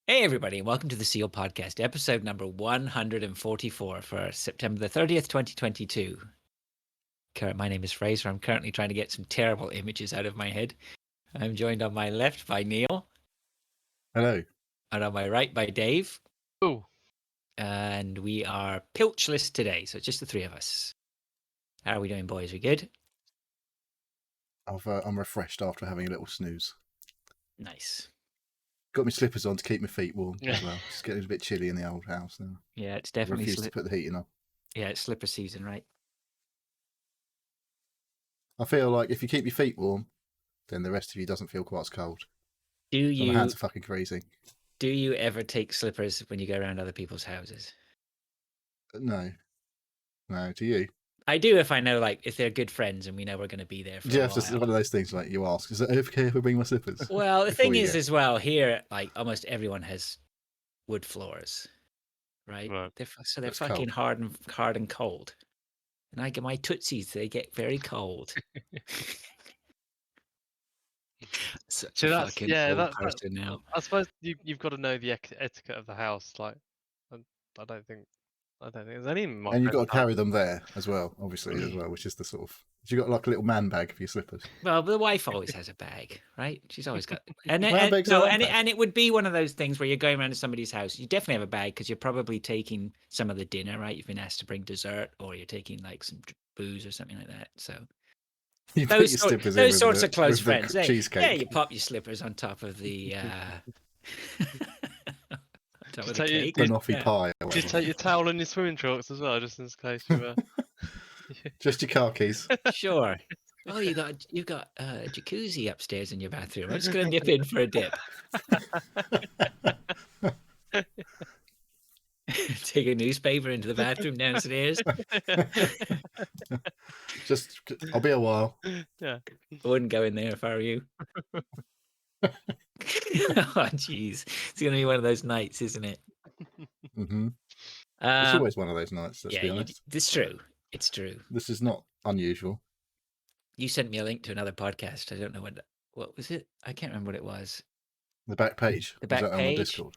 Hey, everybody, and welcome to the Seal Podcast, episode number 144 for September the 30th, 2022. My name is Fraser. I'm currently trying to get some terrible images out of my head. I'm joined on my left by Neil, Hello. and on my right by Dave. Oh, And we are pilchless today, so it's just the three of us. How are we doing, boys? We good? I'm refreshed after having a little snooze. Nice. Got my slippers on to keep my feet warm as well. It's getting a bit chilly in the old house now. Yeah, it's I definitely refuse to put the heating on. Yeah, it's slipper season, right? I feel like if you keep your feet warm, then the rest of you doesn't feel quite as cold. Do So my hands are fucking freezing. you ever take slippers when you go around other people's houses? No. Do you? I do if I know, like, if they're good friends and we know we're going to be there for a It's while. one of those things like you ask, is it okay if I bring my slippers? Well, the thing is, as well, here, like, almost everyone has wood floors, right? Right. They're That's fucking cold. hard and cold. And I get my tootsies; they get very cold. Such So a that's fucking yeah. old That person now. I suppose you've got to know the etiquette of the house. Like, I don't think there's any in my And you've got to friend's house. carry them there as well, obviously, which is the sort of... You got like a little man bag for your slippers. Well, the wife always has a bag, right? She's always got, and Bags are and bag. it would be one of those things where you're going around to somebody's house. You definitely have a bag because you're probably taking some of the dinner, right? You've been asked to bring dessert, or you're taking like some booze or something like that. So You put your slippers in those with sorts the, of close with friends. the cheesecake. Yeah, you pop your slippers on top of the top of the cake. Banoffee pie. Or Do you take your towel and your swimming trunks as well, just in case you? Just your car keys. Sure. Oh, you got a jacuzzi upstairs in your bathroom. I'm just gonna nip in for a dip. Take a newspaper into the bathroom downstairs. I'll be a while. Yeah. I wouldn't go in there if I were you. Oh, jeez. It's going to be one of those nights, isn't it? Mm-hmm. It's always one of those nights, let's be honest. It's true. It's true. This is not unusual. You sent me a link to another podcast. I don't know what was it? I can't remember what it was. The back page. The back on the page? Discord.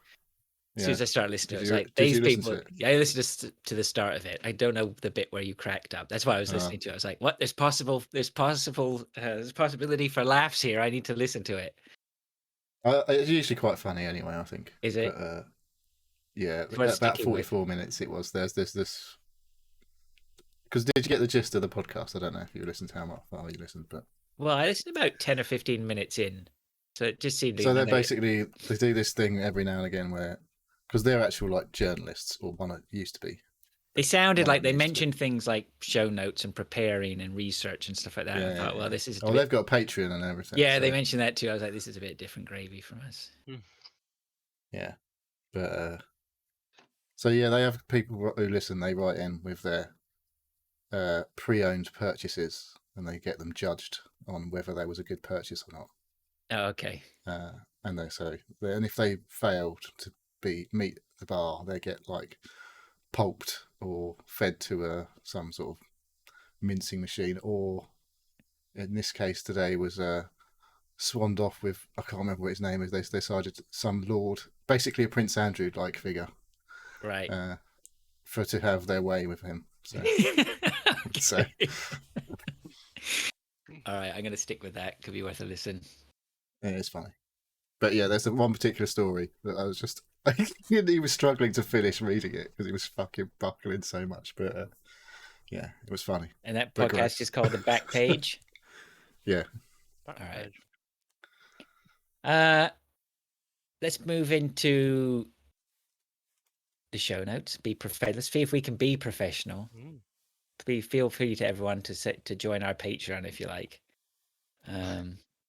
As soon as I started listening to it, Did it's you- like, did these you listen people. to it? Yeah, I listened to the start of it. I don't know the bit where you cracked up. That's why I was listening to it. I was like, what? There's possibility for laughs here. I need to listen to it. It's usually quite funny anyway, I think. Is it? But, yeah, It's worth at about sticking with. 44 minutes it was. There's this... Because did you get the gist of the podcast? I don't know if you listened to how far you listened, but... Well, I listened about 10 or 15 minutes in. So it just seemed... So they do this thing every now and again where... Because they're actual, like, journalists, or one used to be. They sounded like they mentioned things like show notes and preparing and research and stuff like that. I thought, well, this is... they've got Patreon and everything. Yeah, so... they mentioned that too. I was like, this is a bit different gravy from us. Yeah. But... So, yeah, they have people who listen, they write in with their pre-owned purchases, and they get them judged on whether they was a good purchase or not. Oh, okay. And if they failed to meet the bar, they get like pulped or fed to some sort of mincing machine, or in this case today was swanned off with, I can't remember what his name is. They decided some lord, basically a Prince Andrew like figure, right, to have their way with him. So, so. All right, I'm going to stick with that. Could be worth a listen. Yeah, it's funny. But yeah, there's one particular story that I was just... he was struggling to finish reading it because he was fucking buckling so much. But yeah, it was funny. And that podcast is called The Back Page? Yeah. All right. Let's move into the show notes. Let's see if we can be professional. Feel free to everyone to join our Patreon if you like.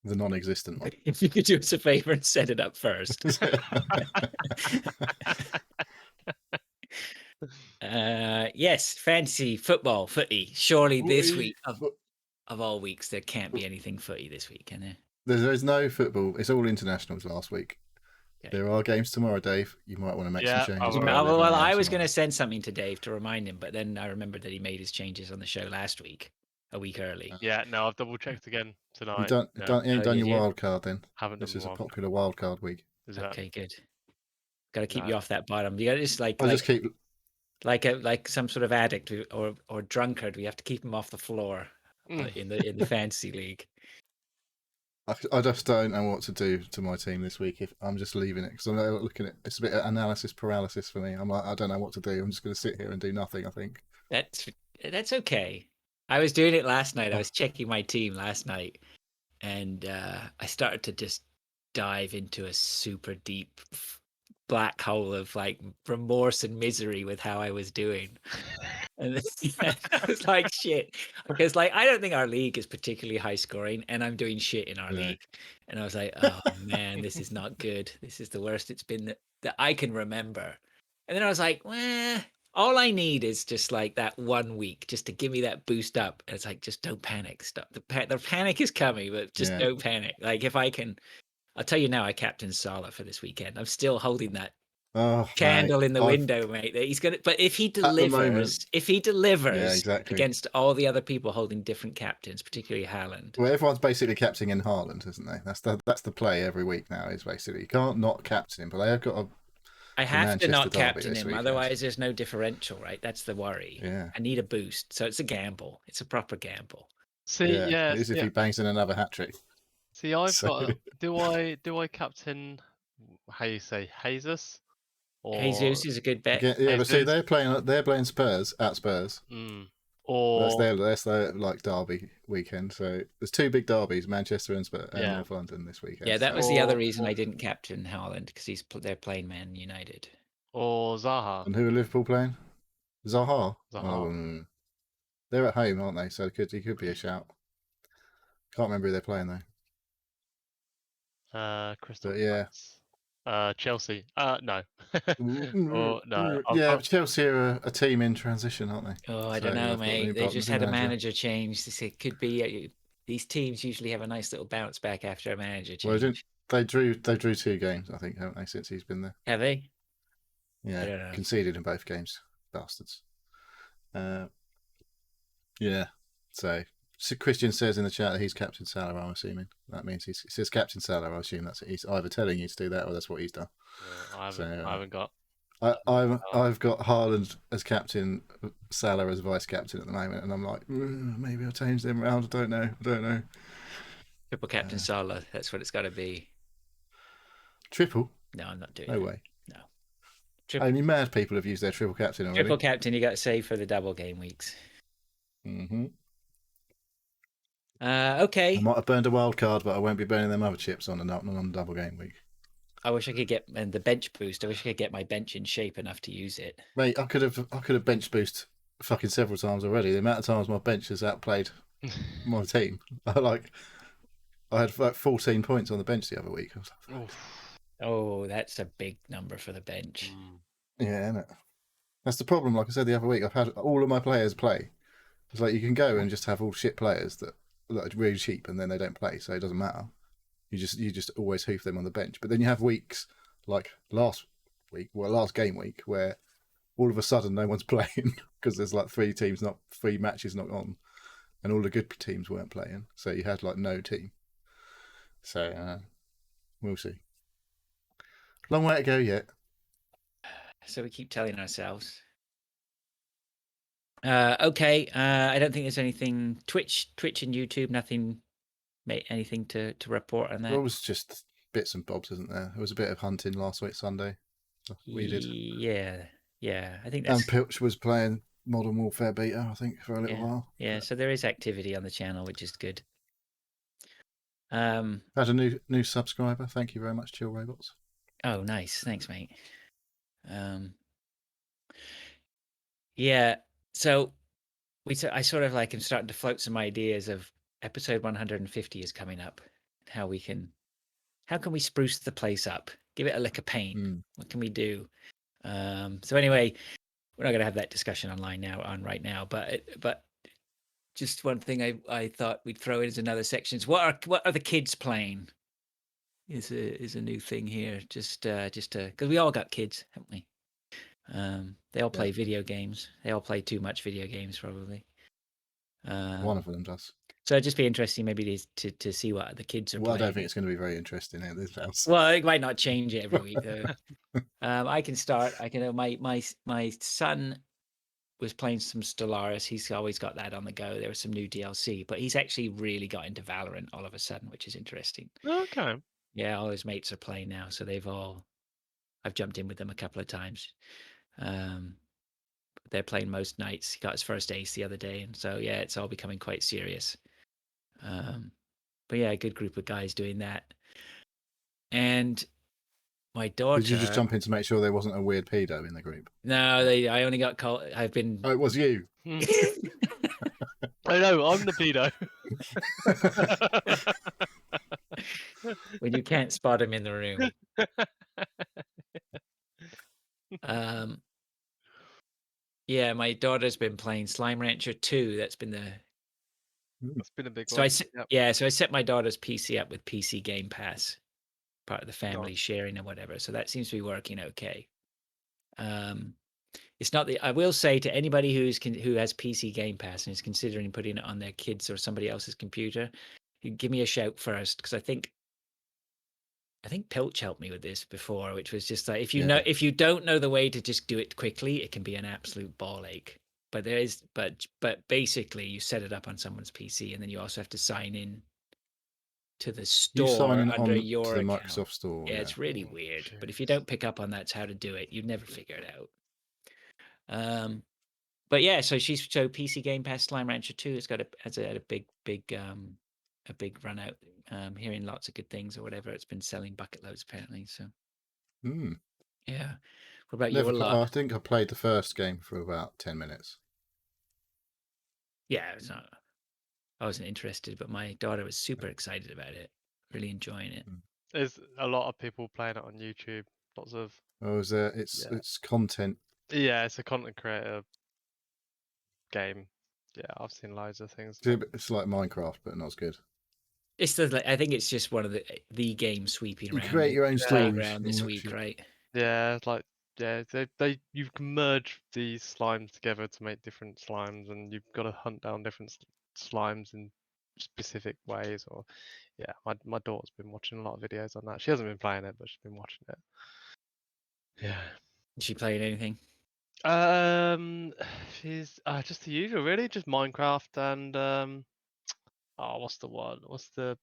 The non-existent one. If you could do us a favor and set it up first. Yes, fantasy football, footy. Surely this week of all weeks, there can't be anything footy this week, can there? There's no football. It's all internationals last week. Okay. There are games tomorrow, Dave. You might want to make some changes. Well, I was going to send something to Dave to remind him, but then I remembered that he made his changes on the show last week, a week early. Yeah, no, I've double checked again tonight. You ain't done your wild card then. Haven't. This is a popular wild card week. Okay, good. Got to keep No. you off that bottom. You got to just I just keep. like some sort of addict or drunkard. We have to keep him off the floor in the fantasy league. I just don't know what to do to my team this week. If I'm just leaving it because I'm looking at it's a bit of analysis paralysis for me. I'm like, I don't know what to do. I'm just going to sit here and do nothing. I think That's okay. I was doing it last night. I was checking my team last night, and I started to just dive into a super deep black hole of like remorse and misery with how I was doing. And I was like, shit. Because like I don't think our league is particularly high scoring, and I'm doing shit in our Yeah. league. And I was like, oh man, this is not good. This is the worst it's been that I can remember. And then I was like, well, all I need is just like that 1 week just to give me that boost up. And it's like, just don't panic. Stop. The panic is coming, but just Yeah. don't panic. Like if I can, I'll tell you now, I captained Salah for this weekend. I'm still holding that Oh, candle mate, in the window, mate. That he's gonna. But if he At the moment, delivers exactly. against all the other people holding different captains, particularly Haaland. Well, everyone's basically captaining in Haaland, isn't they? That's the play every week now. Is basically you can't not captain him, but they have got I have to Manchester not derby captain this him, weekend. otherwise there's no differential, right? That's the worry. Yeah. I need a boost, so it's a gamble. It's a proper gamble. See, It is if he bangs in another hat trick. See, I've So- got. Do I captain? How you say Jesus? Or Jesus is a good bet. Yeah, but see, Jesus. they're playing Spurs at Spurs. Or That's their like derby weekend. So there's two big derbies, Manchester and Spurs and Yeah. North London this weekend. Yeah, that so- was the other Or- reason I didn't captain Haaland because they're playing Man United. or Zaha. And who are Liverpool playing? Zaha. Zaha. They're at home, aren't they? So he could be a shout. Can't remember who they're playing though. Crystal But yeah. Palace. Chelsea. No. Or no. Yeah, but Chelsea are a team in transition, aren't they? Oh, I So don't know, they've got mate. new They just had a manager. manager change. It could be these teams usually have a nice little bounce back after a manager change. Well, they drew 2 games, I think, haven't they, since he's been there? Have they? Yeah, I don't know. conceded in both games, bastards. Yeah. So Christian says in the chat that he's Captain Salah. I'm assuming that means he says Captain Salah. I assume he's either telling you to do that or that's what he's done. I haven't got. I've got Haaland as captain, Salah as vice captain at the moment, and I'm like, maybe I'll change them around. I don't know. Triple Captain Salah. That's what it's got to be. Triple? No, I'm not doing No it. way. No. Only mad people have used their triple captain already. Triple Captain, you got to save for the double game weeks. Mm-hmm. Okay. I might have burned a wild card, but I won't be burning them other chips on a double game week. I wish I could get the bench boost. I wish I could get my bench in shape enough to use it. Mate, I could have bench boost fucking several times already. The amount of times my bench has outplayed my team. I had like 14 points on the bench the other week. I was like, oh, that's a big number for the bench. Yeah, isn't it? That's the problem. Like I said the other week, I've had all of my players play. It's like you can go and just have all shit players that are really cheap and then they don't play, so it doesn't matter. You just always hoof them on the bench. But then you have weeks like last game week, where all of a sudden no one's playing because there's like 3 matches not on, and all the good teams weren't playing. So you had like no team. So we'll see. Long way to go yet. So we keep telling ourselves. Okay. I don't think there's anything. Twitch and YouTube, nothing. Anything to report on that? Well, it was just bits and bobs, isn't there? There was a bit of hunting last week, Sunday. We did. Yeah. I think that's. And Pilch was playing Modern Warfare Beta, I think, for a little while. Yeah, so there is activity on the channel, which is good. Had a new subscriber. Thank you very much, Chill Robots. Oh, nice. Thanks, mate. Yeah. So I sort of like am starting to float some ideas of episode 150 is coming up. How can we spruce the place up? Give it a lick of paint. What can we do? So anyway, we're not going to have that discussion right now. But just one thing I thought we'd throw in as another section is what are the kids playing? Is a new thing here. Just to because we all got kids, haven't we? They all play video games. They all play too much video games, probably. One of them does. So it'd just be interesting, maybe to see what the kids are playing. I don't think it's going to be very interesting in this house. Well, it might not change it every week, though. I can start. I can. My son was playing some Stellaris. He's always got that on the go. There was some new DLC, but he's actually really got into Valorant all of a sudden, which is interesting. Okay. Yeah, all his mates are playing now, so I've jumped in with them a couple of times. They're playing most nights. He got his first ace the other day, and so yeah, it's all becoming quite serious. But yeah, a good group of guys doing that. And my daughter. Did you just jump in to make sure there wasn't a weird pedo in the group? No, I only got called. I've been. Oh, it was you. I know, I'm the pedo. When you can't spot him in the room. Yeah, my daughter's been playing Slime Rancher 2. That's been the. That's been a big So one. so I set my daughter's PC up with PC Game Pass, part of the family sharing and whatever. So that seems to be working okay. It's not I will say to anybody who has PC Game Pass and is considering putting it on their kids or somebody else's computer, give me a shout first, because I think Pilch helped me with this before, which was just like, if you don't know the way to just do it quickly, it can be an absolute ball ache. But but basically you set it up on someone's PC, and then you also have to sign in to the store you sign in under to your the account. Microsoft Store. Yeah, it's really weird. But if you don't pick up on that's how to do it, you'd never figure it out. But yeah, so PC Game Pass Slime Rancher 2 has got a big run out. Hearing lots of good things or whatever. It's been selling bucket loads apparently. So yeah. What about your lot? I think I played the first game for about 10 minutes. Yeah, I wasn't interested, but my daughter was super excited about it, really enjoying it. There's a lot of people playing it on YouTube. Lots of. Oh, is there? It's content. Yeah, it's a content creator game. Yeah, I've seen loads of things. It's like Minecraft, but not as good. I think it's just one of the games sweeping around. You create your own playground this week, right? Yeah, you can merge these slimes together to make different slimes, and you've got to hunt down different slimes in specific ways. Or yeah, my daughter's been watching a lot of videos on that. She hasn't been playing it, but she's been watching it. Yeah. Is she playing anything? She's just the usual, really, just Minecraft and what's the one? What's the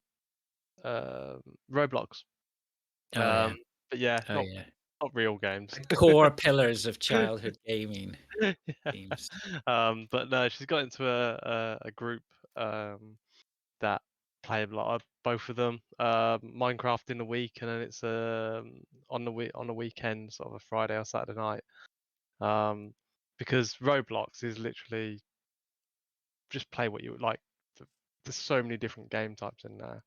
Roblox? Yeah. But yeah, not real games. The core pillars of childhood gaming. Games. But no, she's got into a group that play a lot of both of them. Minecraft in the week, and then it's on the weekend, sort of a Friday or Saturday night. Because Roblox is literally just play what you would like. There's so many different game types in there,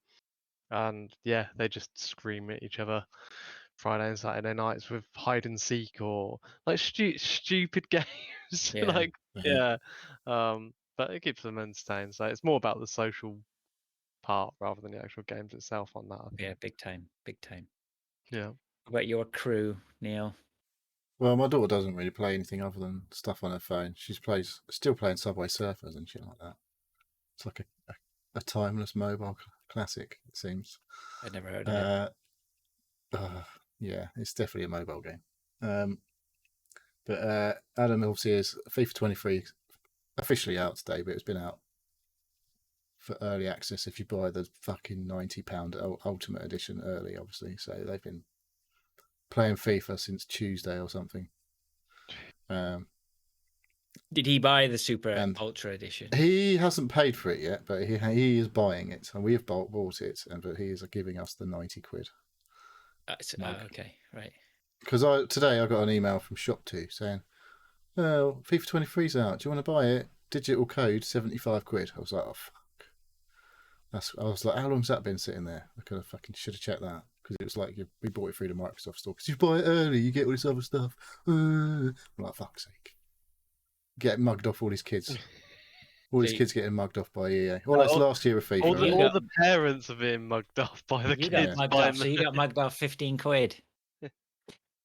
and yeah, they just scream at each other Friday and Saturday nights with hide and seek or like stupid games. But it keeps them entertained. So it's more about the social part rather than the actual games itself on that, I think. Yeah, big time. Yeah. What about your crew, Neil? Well, my daughter doesn't really play anything other than stuff on her phone. She's still playing Subway Surfers and shit like that. It's like a timeless mobile classic, it seems. I've never heard of it. Yeah, it's definitely a mobile game. But Adam obviously is FIFA 23 officially out today, but it's been out for early access if you buy the fucking £90 Ultimate Edition early, obviously. So they've been playing FIFA since Tuesday or something. Did he buy the Super Ultra Edition? He hasn't paid for it yet, but he is buying it, and we have bought it, but he is giving us the 90 quid. Okay, right. Because today I got an email from Shop2 saying, "Oh, FIFA 23's out. Do you want to buy it? Digital code 75 quid." I was like, "Oh fuck." I was like, "How long's that been sitting there?" I could have should have checked that, because it was like we bought it through the Microsoft store. Because you buy it early, you get all this other stuff. I'm like, fuck's sake. Get mugged off all these kids. All these kids getting mugged off by EA. Well, that's last year of FIFA. All the parents are being mugged off by the kids. So you got mugged off 15 quid.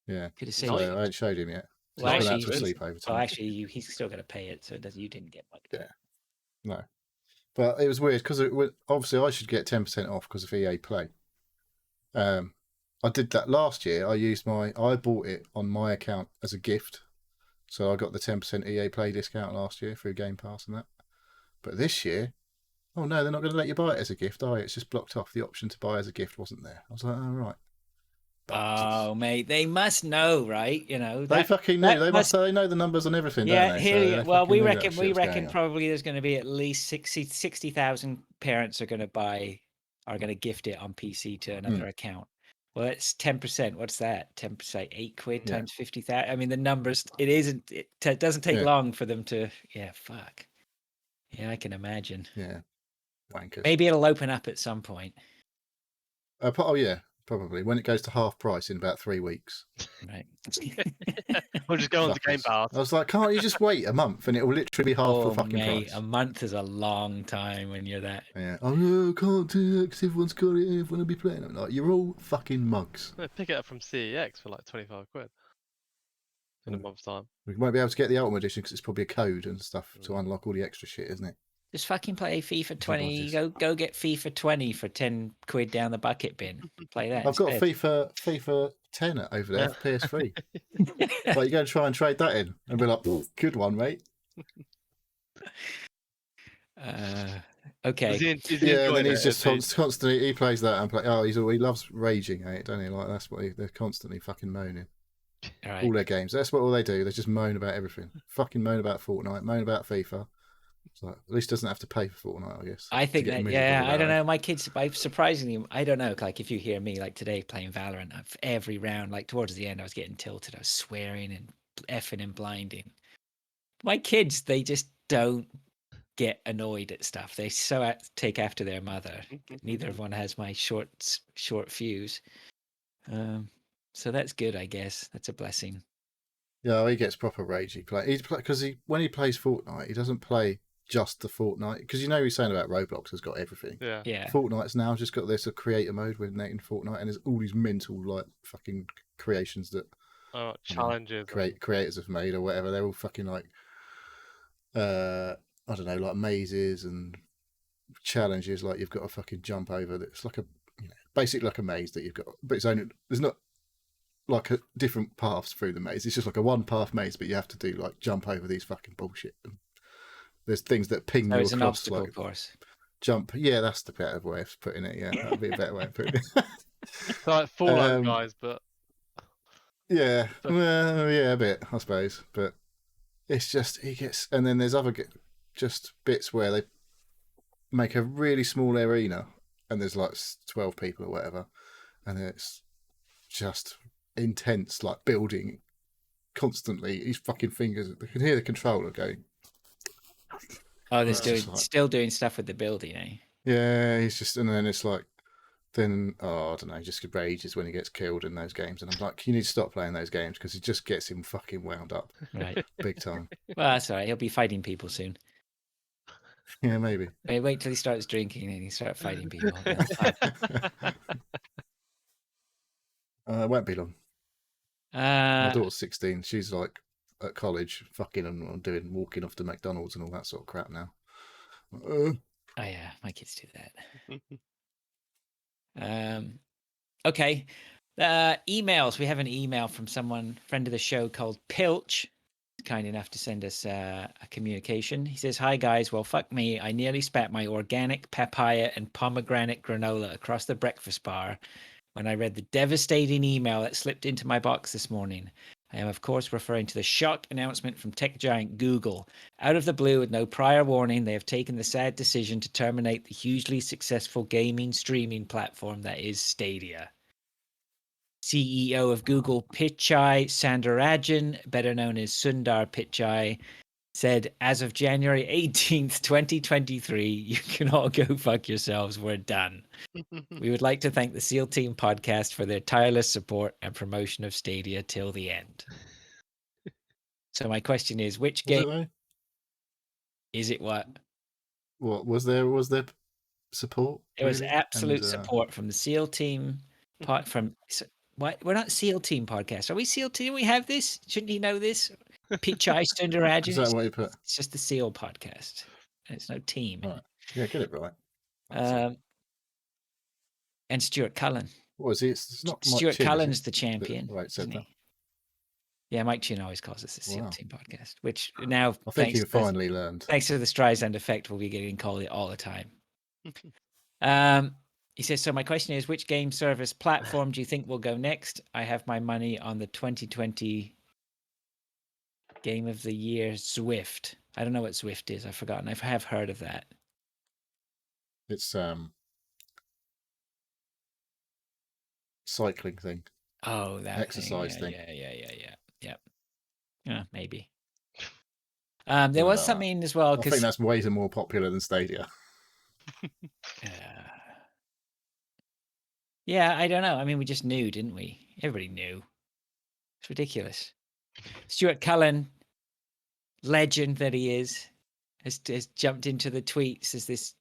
Yeah. Could have seen. So I haven't showed him yet. Well, actually, he's still going to pay it, so you didn't get mugged. Yeah. No. But it was weird because obviously I should get 10% off because of EA Play. I I did that last year. I bought it on my account as a gift. So I got the 10% EA Play discount last year through Game Pass and that. But this year, oh no, they're not going to let you buy it as a gift, are you? It's just blocked off. The option to buy as a gift wasn't there. I was like, oh, right. Oh, mate, they must know, right? You know, They that fucking knew. They must. They know the numbers on everything, Yeah, don't they? here So you they well, fucking knew that shit we was reckon going on. probably there's going to be at least 60,000 parents are going to gift it on PC to another account. Well, it's 10%. What's that? 10%, £8 times 50,000. I mean, the numbers. It doesn't take long for them to. Yeah, fuck. Yeah, I can imagine. Yeah, wankers. Maybe it'll open up at some point. Oh yeah, probably when it goes to half price in about 3 weeks. Right. We'll just go on to Game Pass. I was like, can't you just wait a month and it will literally be half the fucking price? A month is a long time when you're that. Yeah. Oh no, can't do it because everyone's got it. Everyone will be playing it. Like, you're all fucking mugs. Pick it up from CEX for like 25 quid in a month's time. We won't be able to get the Ultimate Edition because it's probably a code and stuff to unlock all the extra shit, isn't it? Just fucking play FIFA 20. Go get FIFA 20 for 10 quid down the bucket bin. Play that. I've got FIFA 10 over there for PS3. Like, you go and try and trade that in and be like, good one, mate. Okay. Is he and then he's just constantly, he plays that and he loves raging at it, doesn't he? Like, that's what they're constantly fucking moaning. All their games. That's what all they do. They just moan about everything. Fucking moan about Fortnite, moan about FIFA. It's like, at least doesn't have to pay for Fortnite, I guess. I think that, I don't know. My kids, surprisingly, I don't know. Like, if you hear me, like today playing Valorant, every round, like towards the end, I was getting tilted. I was swearing and effing and blinding. My kids, they just don't get annoyed at stuff. They take after their mother. Neither one has my short fuse. So that's good, I guess. That's a blessing. Yeah, he gets proper rage. Because when he plays Fortnite, he doesn't play just the Fortnite, because you know he's saying about Roblox has got everything. Yeah. Fortnite's now just got this creator mode with in Fortnite, and there's all these mental like fucking creations that challenges creators have made or whatever. They're all fucking like I don't know, like mazes and challenges. Like you've got to fucking jump over. It's like basically like a maze that you've got, but there's not like a different paths through the maze. It's just like a one path maze, but you have to do like jump over these fucking bullshit. There's things that ping you across, an obstacle like course. Jump. Yeah, that's the better way of putting it. Yeah, that'd be a better way of putting it. It's like Fallout guys, but yeah, well, yeah, a bit, I suppose. But it's just and then there's other just bits where they make a really small arena, and there's like 12 people or whatever, and it's just intense, like building constantly. His fucking fingers, they can hear the controller going. Oh, they're still doing stuff with the building, eh? Yeah, he's just, and then it's like, I don't know, he just rages when he gets killed in those games, and I'm like, you need to stop playing those games because it just gets him fucking wound up, right? Big time. Well, that's all right. He'll be fighting people soon. Yeah, maybe. Wait till he starts drinking and he starts fighting people. It won't be long. My daughter's 16. She's like at college, fucking and walking off to McDonald's and all that sort of crap now. Oh yeah, my kids do that. Okay. Emails. We have an email from friend of the show called Pilch. Kind enough to send us a communication. He says, "Hi guys, well fuck me, I nearly spat my organic papaya and pomegranate granola across the breakfast bar when I read the devastating email that slipped into my box this morning. I am of course referring to the shock announcement from tech giant Google. Out of the blue, with no prior warning, they have taken the sad decision to terminate the hugely successful gaming streaming platform that is Stadia. CEO of Google, Pichai Soundararajan, better known as Sundar Pichai, said, as of January 18th, 2023, you can all go fuck yourselves. We're done. We would like to thank the SEAL Team podcast for their tireless support and promotion of Stadia till the end. So my question is, which game is it? What was there support? There was absolute support from the SEAL Team. We're not SEAL Team podcast. Are we SEAL Team? We have this. Shouldn't he know this? Pichai Soundararajan. Is that what you put? It's just the SEAL podcast. It's no team. Right. Yeah, get it right. And Stuart Cullen. What is he? It's not Mike Stuart Chin, is Cullen's it? the champion, Right, said isn't that. he? Yeah, Mike Chin always calls us the SEAL Wow. Team podcast, which now, I think thanks he finally learned. to the Streisand effect, we'll be getting called it all the time. He says, so my question is, which game service platform do you think will go next? I have my money on the 2020 Game of the Year, Zwift. I don't know what Zwift is. I've forgotten. I have heard of that. It's cycling thing. Oh, that exercise thing. Yeah, maybe. There was something as well. I think that's way more popular than Stadia. Yeah, I don't know. I mean, we just knew, didn't we? Everybody knew. It's ridiculous. Stuart Cullen, legend that he is, has jumped into the tweets as this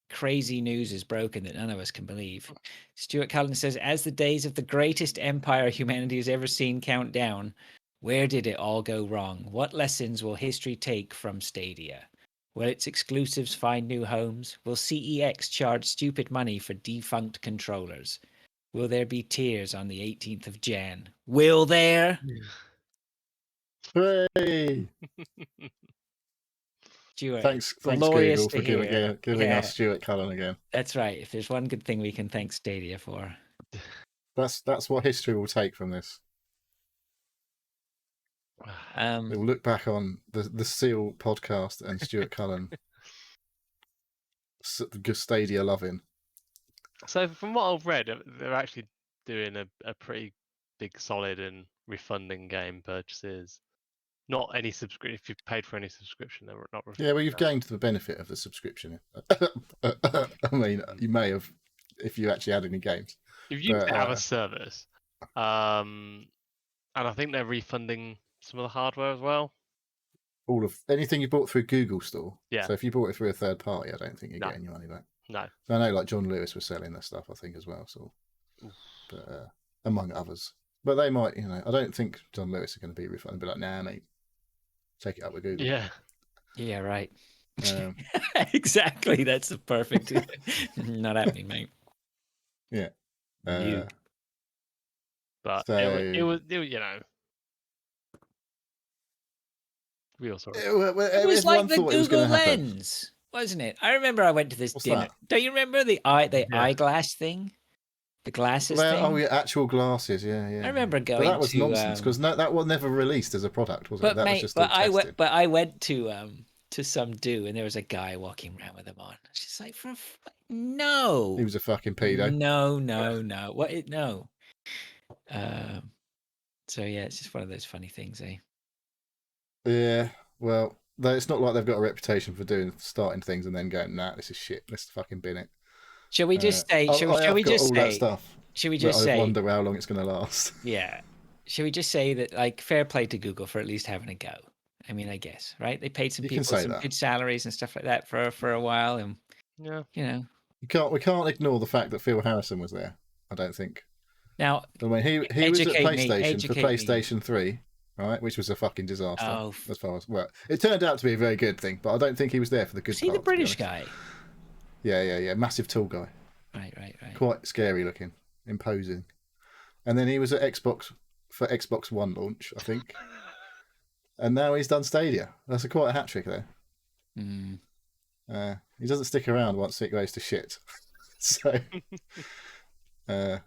crazy news is broken that none of us can believe. Stuart Cullen says, as the days of the greatest empire humanity has ever seen count down, where did it all go wrong? What lessons will history take from Stadia? Will its exclusives find new homes? Will CEX charge stupid money for defunct controllers? Will there be tears on the 18th of Jan? Will there? Hooray! Stuart, thanks glorious Google for giving us Stuart Cullen again. That's right. If there's one good thing we can thank Stadia for. That's what history will take from this. We'll look back on the SEAL podcast and Stuart Cullen Stadia loving. So from what I've read, they're actually doing a pretty big solid and refunding game purchases. Not any subscription. If you've paid for any subscription, they're not. Yeah, well, you've gained the benefit of the subscription. I mean, you may have if you actually had any games. If you have a service, and I think they're refunding some of the hardware as well. All of anything you bought through Google Store. Yeah. So if you bought it through a third party, I don't think you're getting your money back. No. So I know, like John Lewis was selling their stuff, I think as well. So, but among others, but they might, I don't think John Lewis are going to be refunded. Be like, nah, mate, take it up with Google. Yeah. Yeah. Right. Exactly. That's the perfect. Not happening, mate. Yeah. But so, it was real sorry. It was like the Google Lens, wasn't it? I remember I went to this dinner. That? Don't you remember the eyeglass thing? The glasses thing? Oh, yeah, actual glasses. Yeah. I remember going. But that was nonsense because that was never released as a product, was it? That was just tested. I went to some do, and there was a guy walking around with them on. It's just like, no. He was a fucking pedo. No. What? No. So yeah, it's just one of those funny things, eh? Yeah. Well, it's not like they've got a reputation for starting things and then going, nah, this is shit. Let's fucking bin it. Shall we just say? Shall we just say? That stuff. Should we just say? I wonder how long it's going to last. Yeah. Should we just say that, like, fair play to Google for at least having a go? I mean, I guess, right? They paid some people some good salaries and stuff like that for a while, and yeah, we can't ignore the fact that Phil Harrison was there. I don't think. Now, I mean, he was at PlayStation for PlayStation 3, right, which was a fucking disaster as far as it turned out to be a very good thing, but I don't think he was there for the good. Was he the British guy? Yeah, massive tall guy. Right. Quite scary looking, imposing, and then he was at Xbox for Xbox One launch, I think. And now he's done Stadia. That's quite a hat trick there. He doesn't stick around once it goes to shit. So, yeah.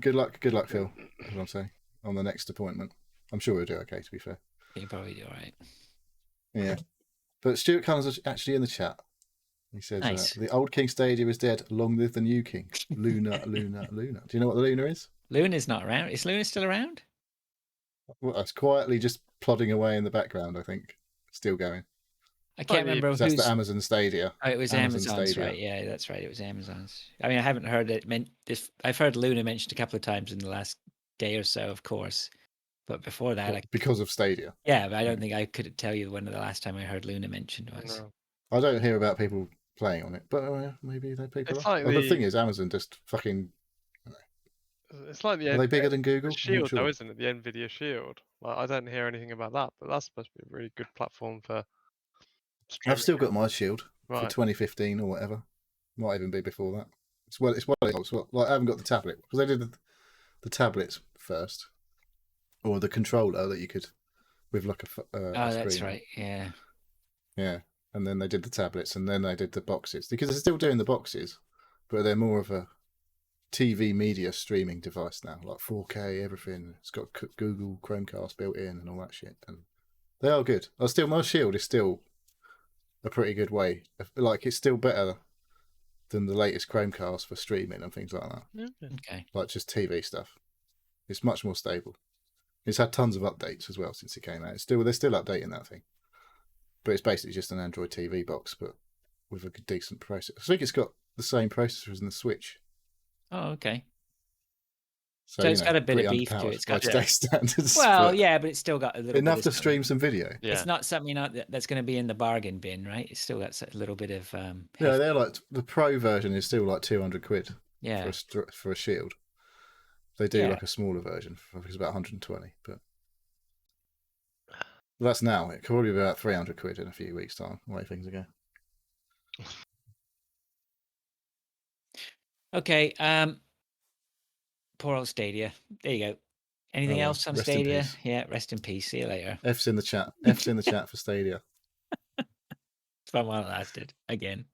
Good luck, Phil. That's what I'm saying. On the next appointment, I'm sure he'll do okay. To be fair, he'll probably do all right. Yeah, but Stuart Cullen's actually in the chat. He says, nice. The old King Stadia is dead. Long live the new king. Luna. Do you know what the Luna is? Luna's not around. Is Luna still around? Well, it's quietly just plodding away in the background, I think. Still going. I can't remember who's... That's the Amazon Stadia. Oh, it was Amazon's, right? Yeah, that's right. It was Amazon's. I mean, I haven't heard it. I've heard Luna mentioned a couple of times in the last day or so, of course. But before that... because of Stadia? Yeah, but I don't think I could tell you when the last time I heard Luna mentioned was. No. I don't hear about people playing on it, but maybe people are. Like the thing is, Amazon just fucking... It's like are they bigger than Google? Shield, though, isn't it? The Nvidia Shield. Like, I don't hear anything about that, but that's supposed to be a really good platform for. I've still got my Shield for 2015 or whatever. Might even be before that. It's one of those. Like I haven't got the tablet because they did the tablets first, or the controller that you could with like a Oh, that's screen. right. Yeah. Yeah, and then they did the tablets, and then they did the boxes because they're still doing the boxes, but they're more of a TV media streaming device now, like 4K, everything. It's got Google Chromecast built in and all that shit, and they are good. My Shield is still a pretty good way. Like it's still better than the latest Chromecast for streaming and things like that. Okay. Like just TV stuff. It's much more stable. It's had tons of updates as well since it came out. They're still updating that thing, but it's basically just an Android TV box, but with a decent processor. I think it's got the same processor as in the Switch. Oh, okay. So it's got a bit of beef to it. It's got today's standards. Well, yeah, but it's still got a little enough bit to stream some video. Yeah. It's not something that's going to be in the bargain bin, right? It's still got a little bit of. Yeah, they're like the Pro version is still like 200 quid. Yeah. For a Shield. They do like a smaller version, it's about 120, but that's now. It could probably be about 300 quid in a few weeks' time. The way things are going. Okay. Poor old Stadia. There you go. Anything else on Stadia? Yeah, rest in peace. See you later. F's in the chat. F's in the chat for Stadia. It's fun while it lasted. Again.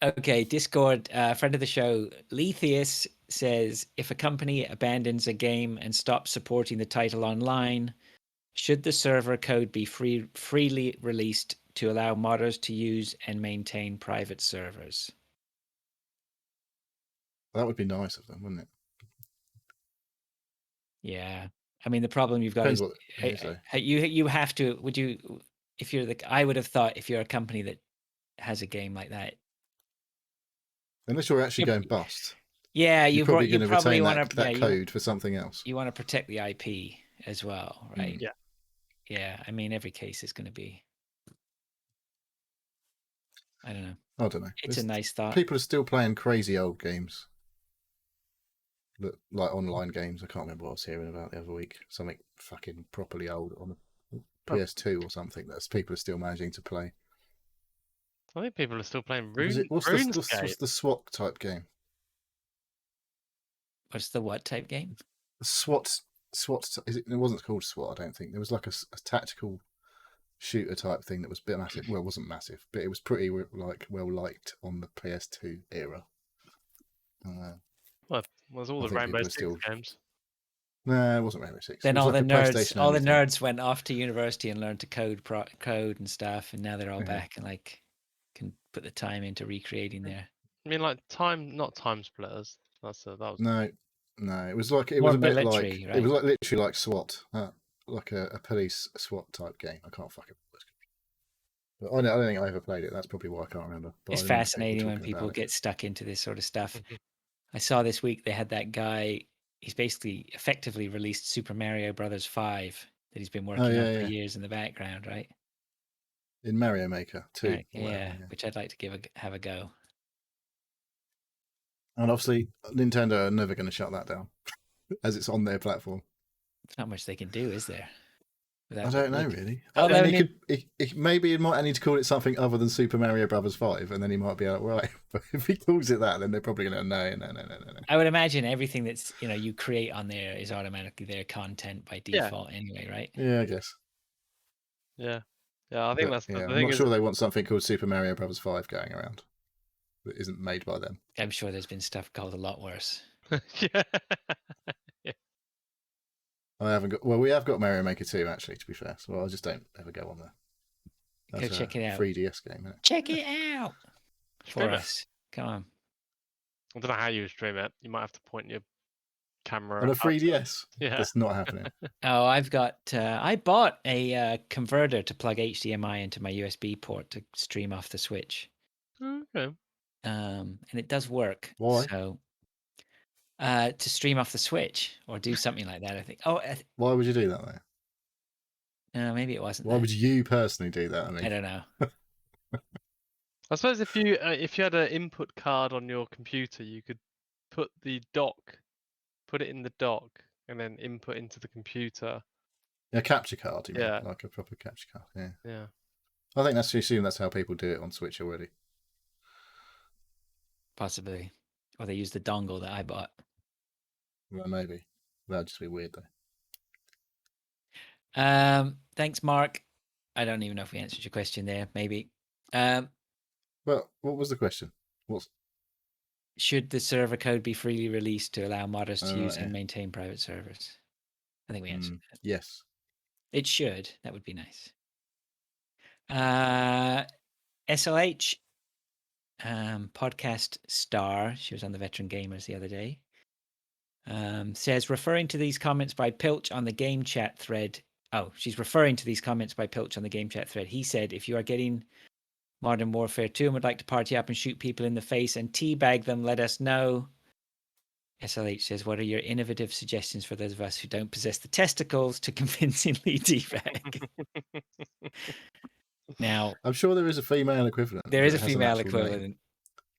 Okay, Discord, friend of the show, Lethius says, if a company abandons a game and stops supporting the title online, should the server code be freely released to allow modders to use and maintain private servers? That would be nice of them, wouldn't it? Yeah. I mean, the problem you've got is you have to, would you, if you're I would have thought if you're a company that has a game like that, unless you're actually going bust. Yeah, you're probably going to retain that code for something else. You want to protect the IP as well, right? Yeah. Yeah, I mean, every case is going to be. I don't know. It's a nice thought. People are still playing crazy old games. Like online games. I can't remember what I was hearing about the other week. Something fucking properly old on a PS2 or something that people are still managing to play. I think people are still playing what's the SWAT type game? What's the what type game? SWAT. It wasn't called SWAT, I don't think. There was like a tactical shooter type thing that was a bit massive. Well, it wasn't massive, but it was pretty well liked on the PS2 era. Well, there's all the Rainbow Six games. No, it wasn't Rainbow Six. Then all the nerds went off to university and learned to code and stuff, and now they're all back and like can put the time into recreating their. I mean, like not Time Splitters. That was no. It was like it was a bit like right? It was like literally like SWAT, like a police SWAT type game. I can't fucking. But I don't think I ever played it. That's probably why I can't remember. But it's fascinating when people get stuck into this sort of stuff. I saw this week they had that guy. He's basically effectively released Super Mario Brothers 5 that he's been working on for years in the background, right? In Mario Maker 2. Right, yeah, which I'd like to have a go. And obviously, Nintendo are never going to shut that down, as it's on their platform. There's not much they can do, is there? I don't know, really. Maybe he might need to call it something other than Super Mario Brothers 5, and then he might be like, right. But if he calls it that, then they're probably going to no. I would imagine everything that's you create on there is automatically their content by default anyway, right? Yeah, I guess. Yeah, I think that's. I'm not sure they want something called Super Mario Brothers 5 going around that isn't made by them. I'm sure there's been stuff called a lot worse. Yeah. I haven't got. Well, we have got Mario Maker 2 actually. To be fair, so I just don't ever go on there. That's go check it out. 3DS game, isn't it? Check it out for us. Come on. I don't know how you stream it. You might have to point your camera on a 3DS. Yeah, that's not happening. Oh, I've got. I bought a converter to plug HDMI into my USB port to stream off the Switch. Okay. And it does work. Why? So. To stream off the Switch or do something like that, I think. Why would you do that though? No, maybe it wasn't. Why would you personally do that? I don't know. I suppose if you had an input card on your computer, you could put it in the dock, and then input into the computer. A capture card, like a proper capture card. Yeah. Yeah. I think that's how people do it on Switch already. Possibly. Or they use the dongle that I bought. Well, maybe. That'd just be weird, though. Thanks, Mark. I don't even know if we answered your question there. Maybe. Well, what was the question? Should the server code be freely released to allow modders to Oh, use right, and yeah. maintain private servers? I think we answered that. Yes. It should. That would be nice. SLH, podcast star, she was on the Veteran Gamers the other day, says, referring to these comments by Pilch on the game chat thread. Oh, she's referring to these comments by Pilch on the game chat thread. He said, if you are getting Modern Warfare 2 and would like to party up and shoot people in the face and teabag them, let us know. SLH says, what are your innovative suggestions for those of us who don't possess the testicles to convincingly teabag? Now, I'm sure there is a female equivalent. there is a that has an female actual name. equivalent.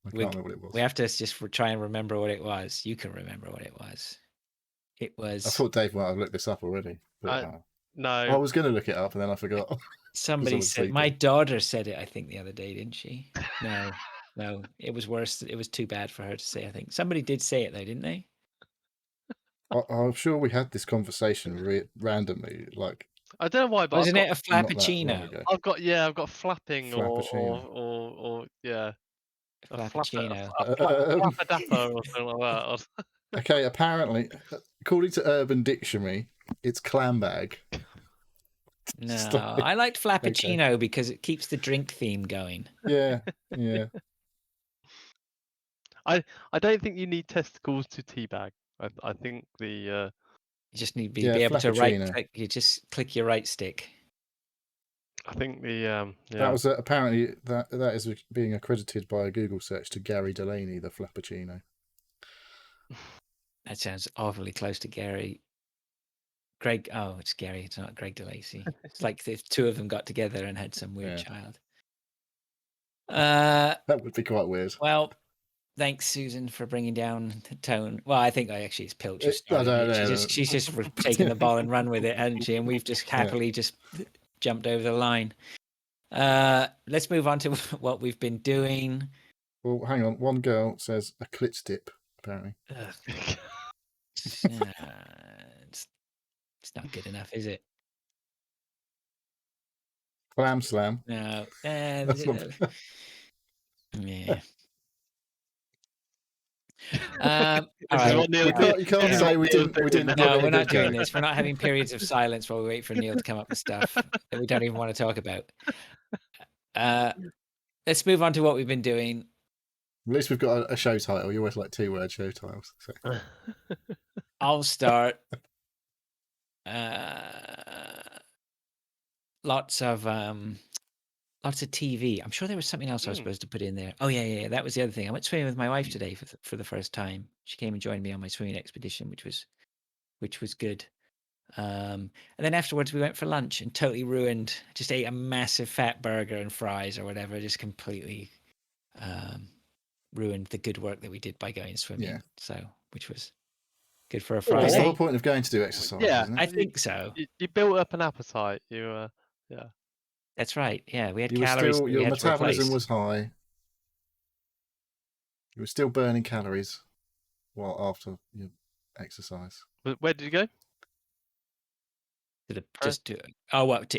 I can't remember what it was. We have to just try and remember what it was. You can remember what it was. It was. I thought Dave might have looked this up already. But, No. I was going to look it up and then I forgot. Somebody said, my daughter said it, I think, the other day, didn't she? No, it was worse. It was too bad for her to say, I think. Somebody did say it, though, didn't they? I'm sure we had this conversation randomly. Like, I don't know why, but wasn't it a not that long flappuccino? ago. I've got flapping or yeah. Flappuccino. Flappadapper or something like that. Okay, apparently, according to Urban Dictionary, it's clam bag. No, Stop it. I liked flappuccino because it keeps the drink theme going. Yeah. I don't think you need testicles to teabag. I think the You just need to be able to right click. You just click your right stick. I think the That was apparently that is being accredited by a Google search to Gary Delaney, the flappuccino. That sounds awfully close to Gary. Greg, it's Gary. It's not Greg DeLacy. It's like the two of them got together and had some weird child. That would be quite weird. Well, thanks, Susan, for bringing down the tone. Well, I think it's Pilch who started it. She's just taken the ball and run with it, hasn't she? And we've just happily just jumped over the line. Let's move on to what we've been doing. Well, hang on. One girl says a clit dip, apparently. It's not good enough, is it? Clam slam. No. Yeah. All right. You can't say we didn't. No, we're not doing this. We're not having periods of silence while we wait for Neil to come up with stuff that we don't even want to talk about. Let's move on to what we've been doing. At least we've got a show title. You always like 2-word show titles. So. I'll start. Lots of TV. I'm sure there was something else I was supposed to put in there. Oh yeah. That was the other thing. I went swimming with my wife today for the first time. She came and joined me on my swimming expedition, which was good. And then afterwards we went for lunch and totally ruined. Just ate a massive fat burger and fries or whatever. Just completely ruined the good work that we did by going swimming. Yeah. So, which was good for a Friday. That's the whole point of going to do exercise. Yeah, isn't it? I think so. You built up an appetite. Yeah. That's right. Yeah, we had calories. Your metabolism was high. You were still burning calories after your exercise. Where did you go? To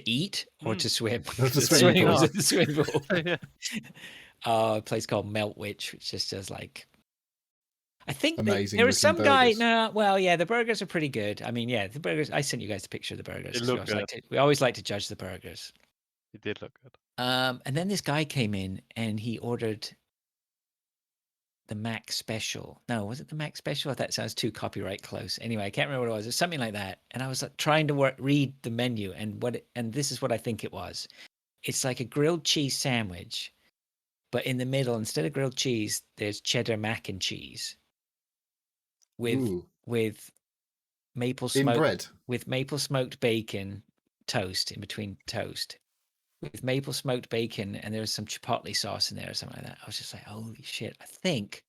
eat or to swim? To swim. Was it the swim pool? A place called Meltwich, which just does like. I think there was some guy. The burgers are pretty good. I mean, the burgers. I sent you guys the picture of the burgers. We always like to judge the burgers. It did look good. And then this guy came in and he ordered the Mac Special. No, was it the Mac Special? That sounds too copyright close. Anyway, I can't remember what it was. It's something like that. And I was trying to read the menu, and this is what I think it was. It's like a grilled cheese sandwich, but in the middle, instead of grilled cheese, there's cheddar mac and cheese with maple smoked bread, with maple smoked bacon toast in between toast. With maple smoked bacon, and there was some chipotle sauce in there or something like that. I was just like, holy shit. I think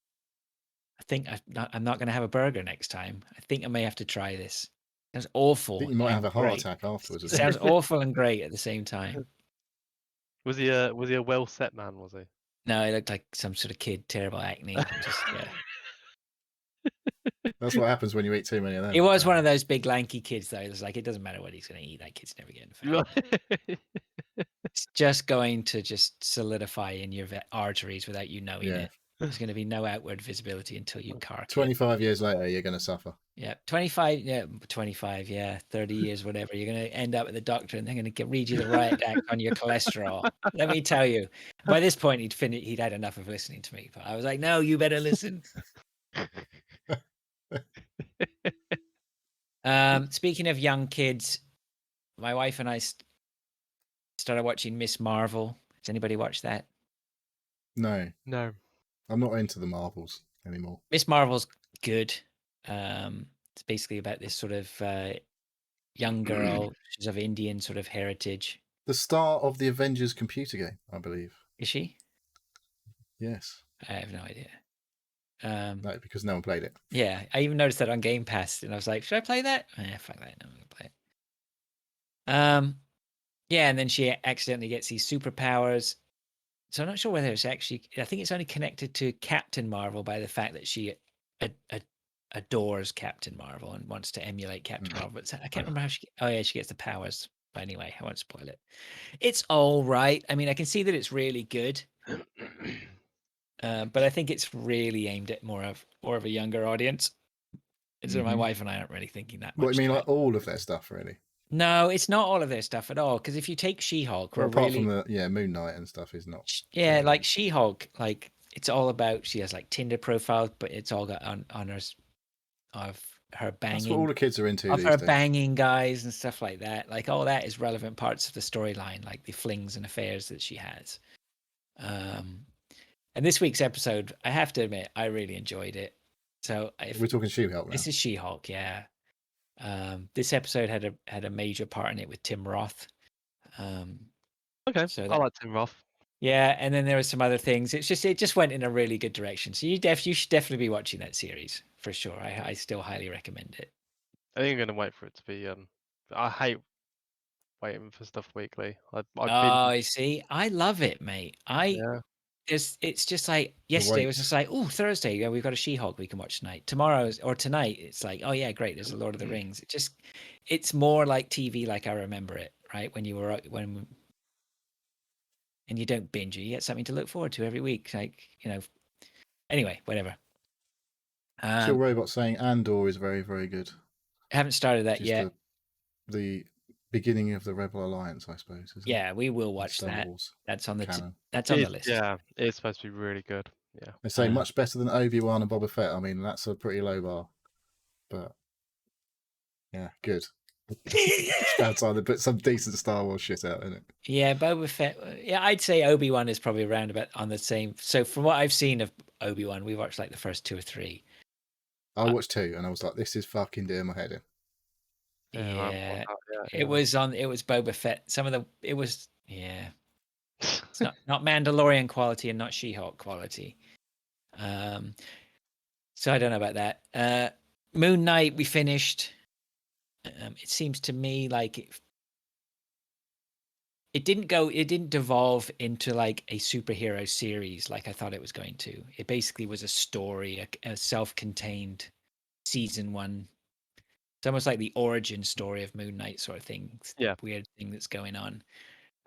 I'm not going to have a burger next time. I think I may have to try this. It was awful. I think you might have a heart attack afterwards. It sounds awful and great at the same time. Was he a well set man, was he? No, he looked like some sort of kid, terrible acne. Just yeah. That's what happens when you eat too many of them. He was one of those big lanky kids though. It's like it doesn't matter what he's going to eat. That kid's never getting fat. It's just going to just solidify in your arteries without you knowing Yeah. it. There's going to be no outward visibility until you cark it. 25 years later, you're going to suffer. Yeah, 25, yeah, 25, yeah, 30 years, whatever. You're going to end up with a doctor and they're going to read you the riot act on your cholesterol. Let me tell you. By this point, he'd had enough of listening to me. But I was like, no, you better listen. Speaking of young kids, my wife and I started watching Miss Marvel. Has anybody watched that? No. No. I'm not into the Marvels anymore. Miss Marvel's good. It's basically about this sort of young girl. She's of Indian sort of heritage. The star of the Avengers computer game, I believe. Is she? Yes. I have no idea. No, because no one played it. Yeah, I even noticed that on Game Pass, and I was like, should I play that? Fuck that. No, I'm gonna play it. Yeah, and then she accidentally gets these superpowers. So I'm not sure whether it's actually. I think it's only connected to Captain Marvel by the fact that she adores Captain Marvel and wants to emulate Captain Marvel. But I can't remember how she. Oh yeah, she gets the powers. But anyway, I won't spoil it. It's all right. I mean, I can see that it's really good. But I think it's really aimed at more of a younger audience. And so my wife and I aren't really thinking that much. What, you mean like all of their stuff, really? No, it's not all of their stuff at all. Because if you take She-Hulk, Well, apart from the Moon Knight and stuff is not. Yeah, like She-Hulk, like it's all about. She has like Tinder profiles, but it's all got honors of her banging. That's what all the kids are into. Of her banging guys and stuff like that. Like all that is relevant parts of the storyline, like the flings and affairs that she has. And this week's episode, I have to admit, I really enjoyed it. So we're talking She-Hulk now. This is She-Hulk, yeah. This episode had a major part in it with Tim Roth. Okay, so I like Tim Roth. Yeah, and then there were some other things. It just went in a really good direction. So you should definitely be watching that series for sure. I still highly recommend it. I think I'm gonna wait for it to be. I hate waiting for stuff weekly. I see. I love it, mate. Yeah. It's just like yesterday it was just like, oh, Thursday, yeah, we've got a She-Hulk we can watch tonight. Tomorrow or tonight, it's like, oh yeah, great, there's a Lord of the Rings. It's more like TV like I remember it, right? And you don't binge it, you get something to look forward to every week. Like, anyway, whatever. Still Robot saying Andor is very, very good. I haven't started that yet. The beginning of the Rebel Alliance, I suppose. Isn't it? We will watch that. That's on the the list. Yeah, it's supposed to be really good. Yeah, they say much better than Obi-Wan and Boba Fett. I mean, that's a pretty low bar, but yeah, good. It's about time to put some decent Star Wars shit out in it. Yeah, Boba Fett. Yeah, I'd say Obi-Wan is probably around about on the same. So from what I've seen of Obi-Wan, we watched like the first 2 or 3. I watched 2 and I was like, this is fucking doing my head in. Yeah, it was Boba Fett. It was it's not Mandalorian quality and not She-Hulk quality. So I don't know about that. Moon Knight we finished. It seems to me like it didn't devolve into like a superhero series like I thought it was going to. It basically was a story, a self-contained season 1. It's almost like the origin story of Moon Knight sort of thing. Yeah. Weird thing that's going on.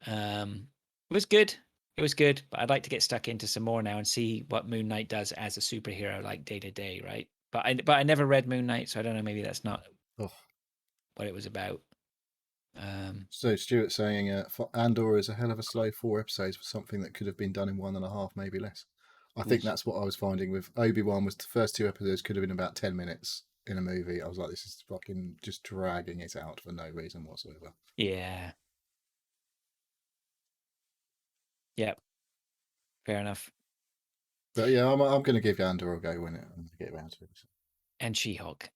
It was good. It was good, but I'd like to get stuck into some more now and see what Moon Knight does as a superhero, like day to day, right? But I never read Moon Knight, so I don't know. Maybe that's not what it was about. So Stuart's saying Andor is a hell of a slow 4 episodes for something that could have been done in 1.5, maybe less. I think that's what I was finding with Obi-Wan. Was the first 2 episodes could have been about 10 minutes. In a movie, I was like, this is fucking just dragging it out for no reason whatsoever. Yeah. Yep. Fair enough. But yeah, I'm going to give Andor a go when I get around to it. So. And She-Hulk.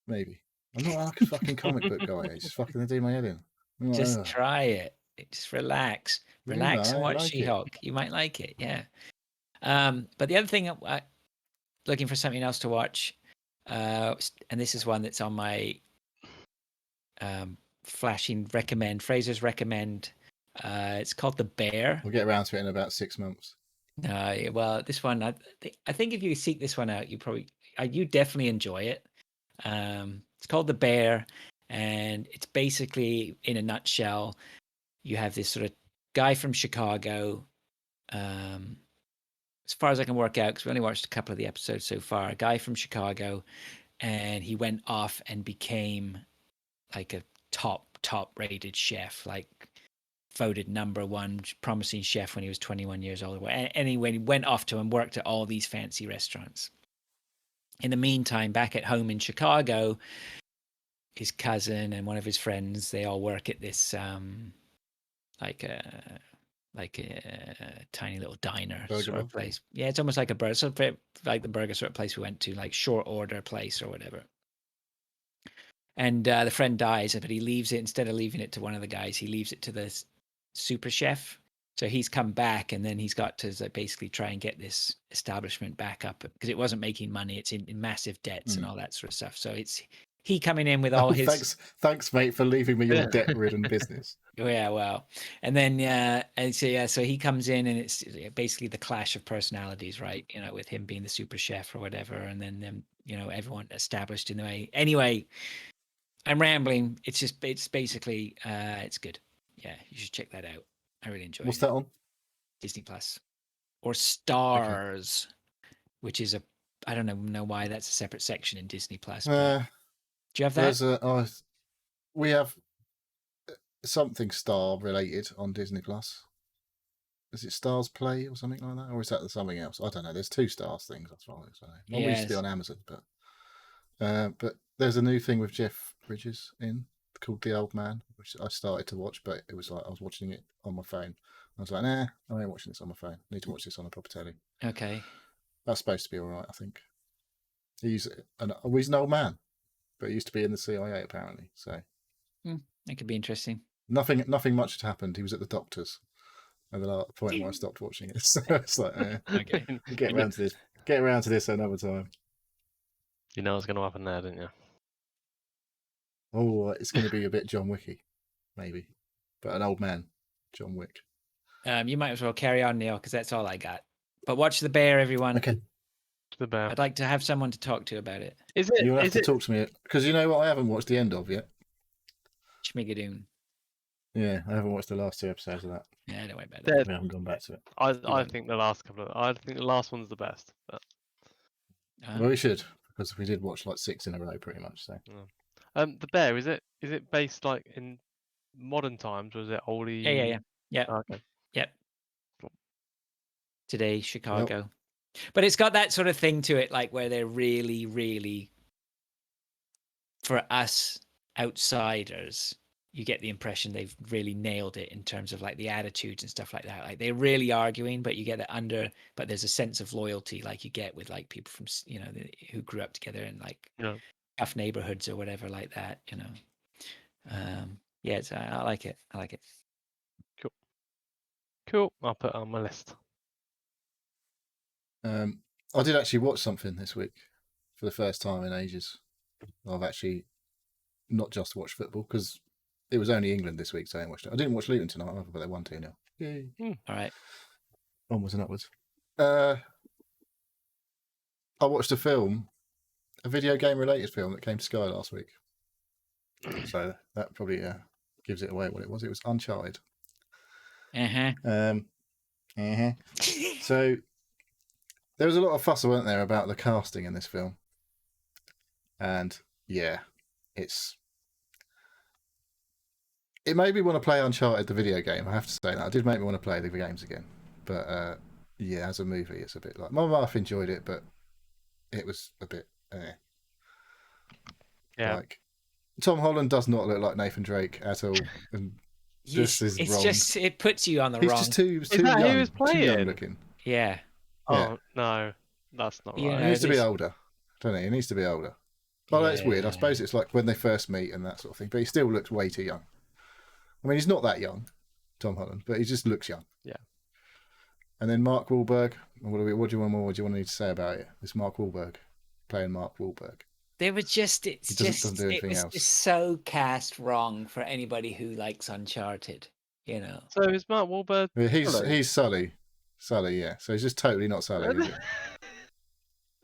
Maybe. I'm not like a fucking comic book guy. It's just fucking do my head in. Just try it. Just relax. Relax and watch She-Hulk. You might like it, yeah. But the other thing, looking for something else to watch. And this is one that's on my flashing recommend, Fraser's recommend It's called The Bear. We'll get around to it in about 6 months. No, well, this one, I think if you seek this one out, you definitely enjoy it. It's called The Bear, and it's basically, in a nutshell, you have this sort of guy from Chicago. As far as I can work out, because we only watched a couple of the episodes so far, a guy from Chicago, and he went off and became like a top rated chef, like voted #1 promising chef when he was 21 years old. Anyway, he went off to and worked at all these fancy restaurants. In the meantime, back at home in Chicago, his cousin and one of his friends, they all work at this like a tiny little diner Burger sort of bar? place. Yeah, it's almost like a burger, sort of like the burger sort of place we went to, like short order place or whatever. And the friend dies, but he leaves it, instead of leaving it to one of the guys, he leaves it to the super chef. So he's come back, and then he's got to basically try and get this establishment back up, because it wasn't making money. It's in massive debts and all that sort of stuff. So it's he coming in with all his... Thanks, mate, for leaving me your debt-ridden business. Yeah, well, and then so he comes in, and it's basically the clash of personalities, right? You know, with him being the super chef or whatever, and then them, you know, everyone established in the way. Anyway, I'm rambling. It's basically it's good. Yeah, you should check that out. I really enjoy it. What's that on? Disney Plus or Stars, which is I don't know why that's a separate section in Disney Plus. But do you have that? We have something Star related on Disney Plus. Is it Stars Play or something like that, or is that something else? I don't know. There's 2 Stars things. That's what I was saying. One used to be on Amazon, but there's a new thing with Jeff Bridges in called The Old Man, which I started to watch, but it was like I was watching it on my phone. I was like, nah, I ain't watching this on my phone. I need to watch this on a proper telly. Okay. That's supposed to be all right, I think. He's an old man, but he used to be in the CIA apparently. So that could be interesting. Nothing much had happened. He was at the doctor's at the point where I stopped watching it. So it's like, okay, get around to this. Get around to this another time. You know what's going to happen there, don't you? Oh, it's going to be a bit John Wicky, maybe, but an old man, John Wick. You might as well carry on, Neil, because that's all I got. But watch The Bear, everyone. Okay. The Bear. I'd like to have someone to talk to about it. You'll have to talk to me, because you know what I haven't watched the end of yet. Schmigadoon. Yeah, I haven't watched the last 2 episodes of that. Yeah, don't worry about that. We haven't gone back to it. I think the last one's the best. But... well, we should, because we did watch like 6 in a row, pretty much. So. The Bear, is it based like in modern times, or is it oldie? Yeah. Oh, okay. Yep. Today, Chicago. Yep. But it's got that sort of thing to it, like where they're really, really, for us outsiders, you get the impression they've really nailed it in terms of like the attitudes and stuff like that. Like they're really arguing, but you get that but there's a sense of loyalty like you get with like people from, you know, who grew up together in like tough neighborhoods or whatever like that, you know. Yeah, I like it. Cool. I'll put it on my list. I did actually watch something this week for the first time in ages. I've actually not just watched football, because it was only England this week, so I didn't watch it. I didn't watch Luton tonight either, but they won 2-0. Yay. All right. Onwards and upwards. I watched a video game related film that came to Sky last week. So that probably gives it away what it was. It was Uncharted. So there was a lot of fuss, weren't there, about the casting in this film. And yeah, it made me want to play Uncharted, the video game. I have to say that. It did make me want to play the games again. But yeah, as a movie, it's a bit like... My wife enjoyed it, but it was a bit... Yeah. Like, Tom Holland does not look like Nathan Drake at all. And this is wrong. Just, it puts you on the wrong... He's just too young. Who was playing? Too young looking. Yeah. Oh, no. That's not right. He needs to be older. Don't he? He needs to be older. Well, that's weird. I suppose it's like when they first meet and that sort of thing. But he still looks way too young. I mean, he's not that young, Tom Holland, but he just looks young. Yeah. And then Mark Wahlberg. What do you need to say about it? This Mark Wahlberg playing Mark Wahlberg. They were just... He doesn't do anything else. It's so cast wrong for anybody who likes Uncharted. You know. So is Mark Wahlberg? Yeah, Sully? he's Sully. Sully, yeah. So he's just totally not Sully, is he?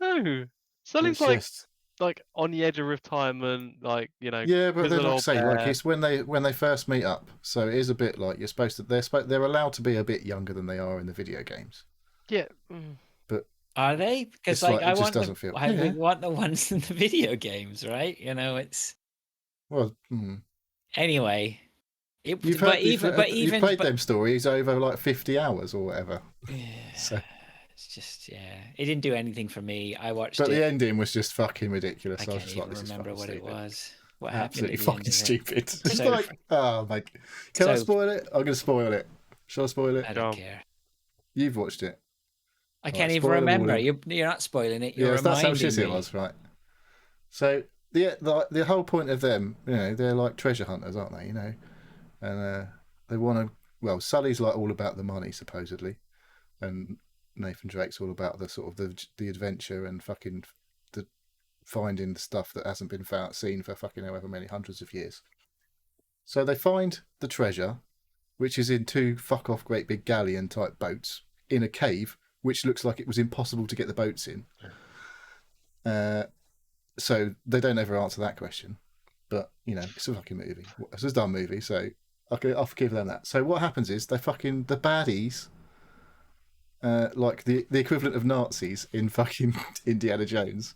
No, Sully's It's just like on the edge of retirement, like yeah, but then grizzled like I old say, like bear. it's when they first meet up, so it is a bit like they're allowed to be a bit younger than they are in the video games, Yeah. but Are they? Because it's like I it just want doesn't feel. I Yeah, want the ones in the video games, right? You know, it's well, anyway. It, you've but heard you've even played them stories over like 50 hours or whatever. yeah, So, it's just it didn't do anything for me. I watched but it. the ending was just fucking ridiculous. I I can't was just like, even this is remember fucking what it stupid. was. What Absolutely happened at the fucking end of it? stupid. It's So like, oh my, can I so- spoil it? I'm gonna spoil it. Shall I spoil it? I don't Go on. care. You've watched it. I Right, can't even spoiler remember. warning. You're not spoiling it. You're Yes, that's how reminding shit me. it was, right? So the whole point of them, they're like treasure hunters, aren't they? And they want to. Well, Sully's like all about the money, supposedly, and Nathan Drake's all about the sort of the adventure and fucking the finding the stuff that hasn't been seen for fucking however many hundreds of years. So they find the treasure, which is in two fuck off great big galleon type boats in a cave, which looks like it was impossible to get the boats in. So they don't ever answer that question. But, it's a fucking movie. It's a dumb movie, so I'll forgive them that. So what happens is the baddies, like the equivalent of Nazis in fucking Indiana Jones,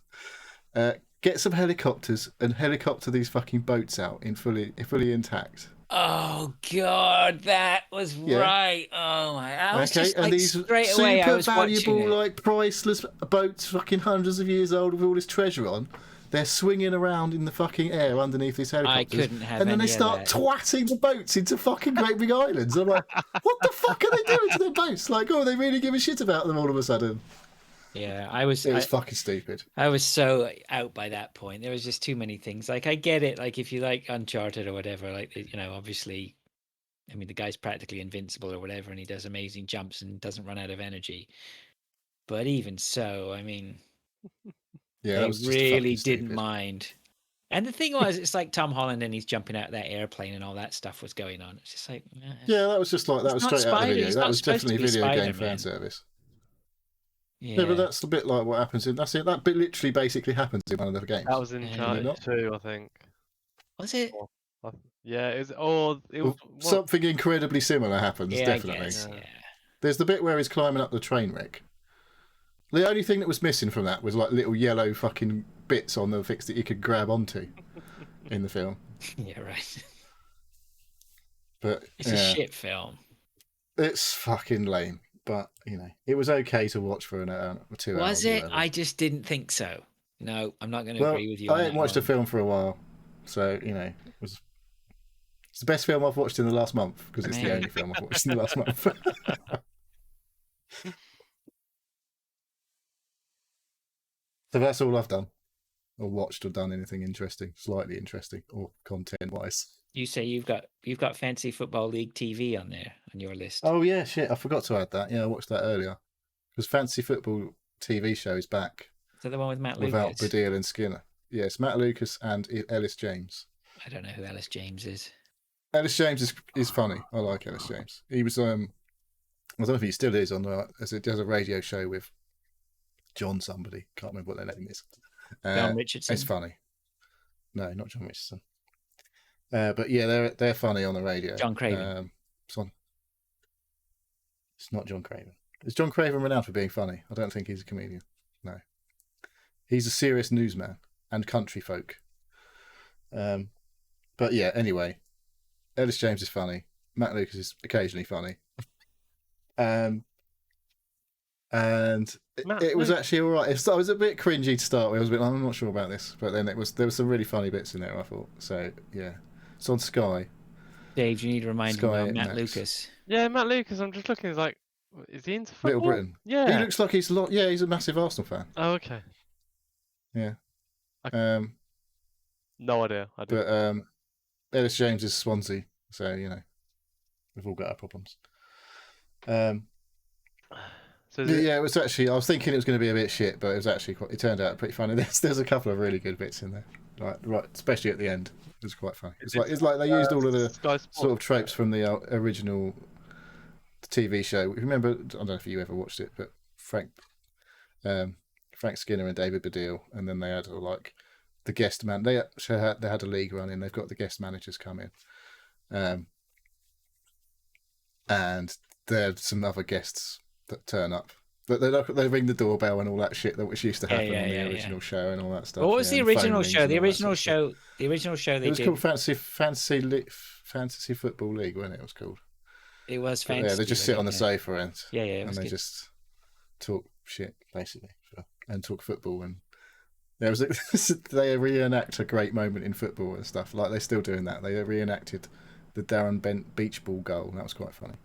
get some helicopters and helicopter these fucking boats out in fully intact. Oh God, that was right. Oh my! I was just and like these straight super away. I was valuable, watching it. like priceless boats, fucking hundreds of years old with all this treasure on. They're swinging around in the fucking air underneath these helicopters. I couldn't have and then any they of start that. twatting the boats into fucking great big islands. I'm like, what the fuck are they doing to their boats? Like, they really give a shit about them all of a sudden. Yeah, It was fucking stupid. I was so out by that point. There was just too many things. Like I get it. Like if you like Uncharted or whatever, like obviously, I mean the guy's practically invincible or whatever, and he does amazing jumps and doesn't run out of energy. But even so, I mean, Yeah, they that was just really fucking didn't stupid. mind. And the thing was, it's like Tom Holland and he's jumping out of that airplane and all that stuff was going on. It's just like, Yeah, that was just like that was straight out of the video. That was definitely video game fan service. Yeah, but that's a bit like what happens in. That's it. That bit literally basically happens in one of the games. That was in Uncharted 2, I think. Was it? Yeah, it was. Something incredibly similar happens. Yeah, definitely. I guess, yeah. There's the bit where he's climbing up the train wreck. The only thing that was missing from that was like little yellow fucking bits on the fix that you could grab onto in the film. Yeah, right. But it's a shit film. It's fucking lame, but it was okay to watch for 2 hours. Was it? I just didn't think so. No, I'm not going to agree with you. I hadn't watched a film for a while, so it's the best film I've watched in the last month because it's the only film I've watched in the last month. So that's all I've done, or watched, or done anything interesting, slightly interesting, or content-wise. You say you've got Fantasy Football League TV on there on your list. Oh yeah, shit! I forgot to add that. Yeah, I watched that earlier because Fantasy Football TV show is back. Is that the one with Matt Lucas? Without Baddiel and Skinner. Yes, Matt Lucas and Ellis James. I don't know who Ellis James is. Ellis James is funny. I like Ellis James. He was I don't know if he still is on does a radio show with John somebody. Can't remember what their name is. John Richardson. It's funny. No, not John Richardson. But yeah, they're funny on the radio. John Craven. It's not John Craven. Is John Craven renowned for being funny? I don't think he's a comedian. No. He's a serious newsman and country folk. But yeah, anyway, Ellis James is funny. Matt Lucas is occasionally funny. And it was actually all right. It was a bit cringy to start with. I was a bit like, I'm not sure about this. But then there was some really funny bits in there, I thought. So, yeah. It's on Sky. Dave, you need to remind me about Matt Lucas. Yeah, Matt Lucas. I'm just looking. He's like, is he into football? Little Britain. Yeah. He looks like he's a massive Arsenal fan. Oh, okay. Yeah. No idea. But Ellis James is Swansea. So, we've all got our problems. Yeah, it was actually. I was thinking it was going to be a bit shit, but it was actually it turned out pretty funny. There's a couple of really good bits in there, right, especially at the end. It was quite funny. Is It's like they used all of the Sky Sports sort of tropes from the original TV show. Remember, I don't know if you ever watched it, but Frank Skinner and David Baddiel, and then they had like the guest man. They had a league running. They've got the guest managers come in, and there's some other guests that turn up. But they ring the doorbell and all that shit that was used to happen on the original show and all that stuff. What was the and original phone show? rings The and all that original sort of stuff. show. The original show they It was did. called Fantasy Football League, wasn't it? It was called. It was But fantasy. yeah, they just sit on the sofa and it was they good. just talk shit basically and talk football, and there was they reenact a great moment in football and stuff. Like they're still doing that. They reenacted the Darren Bent beach ball goal, and that was quite funny.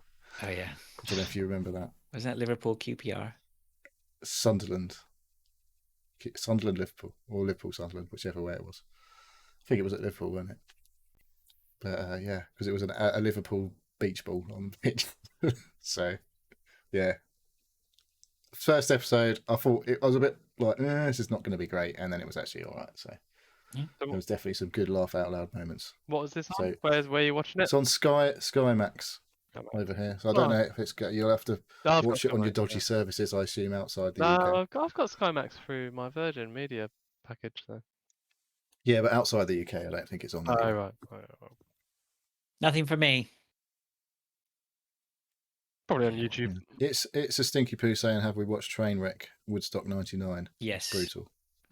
Oh yeah. I don't know if you remember that. Was that Liverpool QPR? Sunderland, Liverpool, or Liverpool Sunderland, whichever way it was. I think it was at Liverpool, wasn't it? But yeah, because it was a Liverpool beach ball on the pitch. So yeah, first episode, I thought I was a bit like, this is not going to be great, and then it was actually all right. So there was definitely some good laugh out loud moments. What was this on? So, Where are you watching it? It's on Sky Max over here. So I don't know if it's you'll have to watch it on your dodgy services, I assume, outside the UK. I've got Sky Max through my Virgin Media package though. Yeah, but outside the UK, I don't think it's on there. Oh right. Nothing for me. Probably on YouTube. It's a stinky poo saying, have we watched Trainwreck Woodstock 99? Yes. Brutal.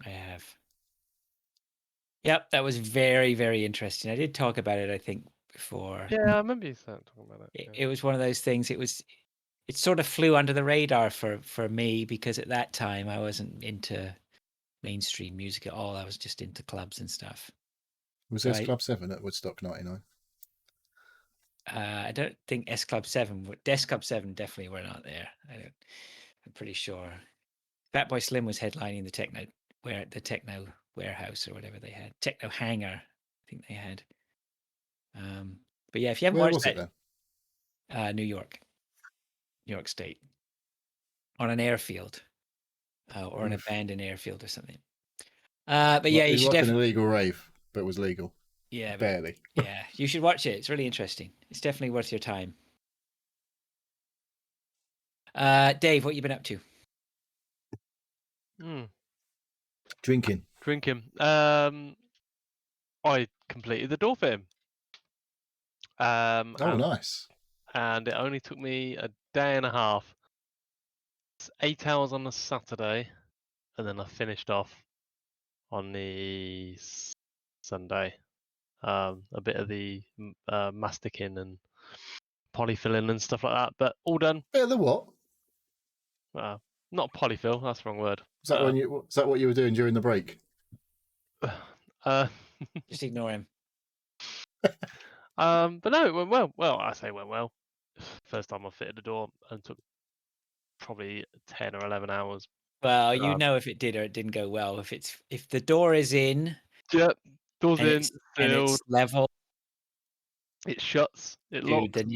I have. Yep, that was very, very interesting. I did talk about it, I think, before. Yeah, I remember you talking about it. It was one of those things. It sort of flew under the radar for me because at that time I wasn't into mainstream music at all. I was just into clubs and stuff. Was there Club 7 at Woodstock 99? I don't think S Club 7, Desk Club 7 definitely were not there. I'm pretty sure. Fatboy Slim was headlining the techno warehouse or whatever they had. Techno hangar, I think they had. But yeah, if you haven't watched it then? New York State, on an airfield, or an abandoned airfield or something. But yeah, you should definitely an illegal rave, but it was legal. Yeah, barely. Yeah, you should watch it. It's really interesting. It's definitely worth your time. Dave, what you been up to? Drinking. I completed the door for him. Nice. And it only took me a day and a half. It's 8 hours on a Saturday, and then I finished off on the Sunday. A bit of the masticing and polyfilling and stuff like that, but all done. Bit of the what? Not polyfill. That's the wrong word. Is that what you were doing during the break? Just ignore him. But no, it went well. Well, I say it went well. First time I fitted the door and took probably 10 or 11 hours. Well, you know if it did or it didn't go well. If the door is in, yep, door's in, and it's level, it shuts, it locks. Then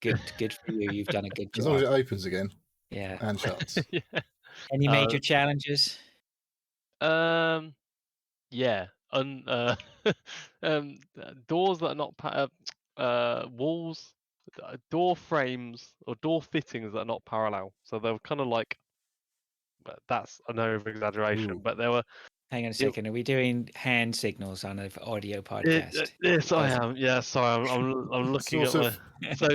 good for you. You've done a good job. As long as it opens again. Yeah. And shuts. Yeah. Any major challenges? Yeah. Doors that are not walls, door frames or door fittings that are not parallel. So they were kind of like, that's an over exaggeration, but they were. Hang on a second. Are we doing hand signals on an audio podcast? Yes, I am. Yeah, sorry, I'm looking at my. So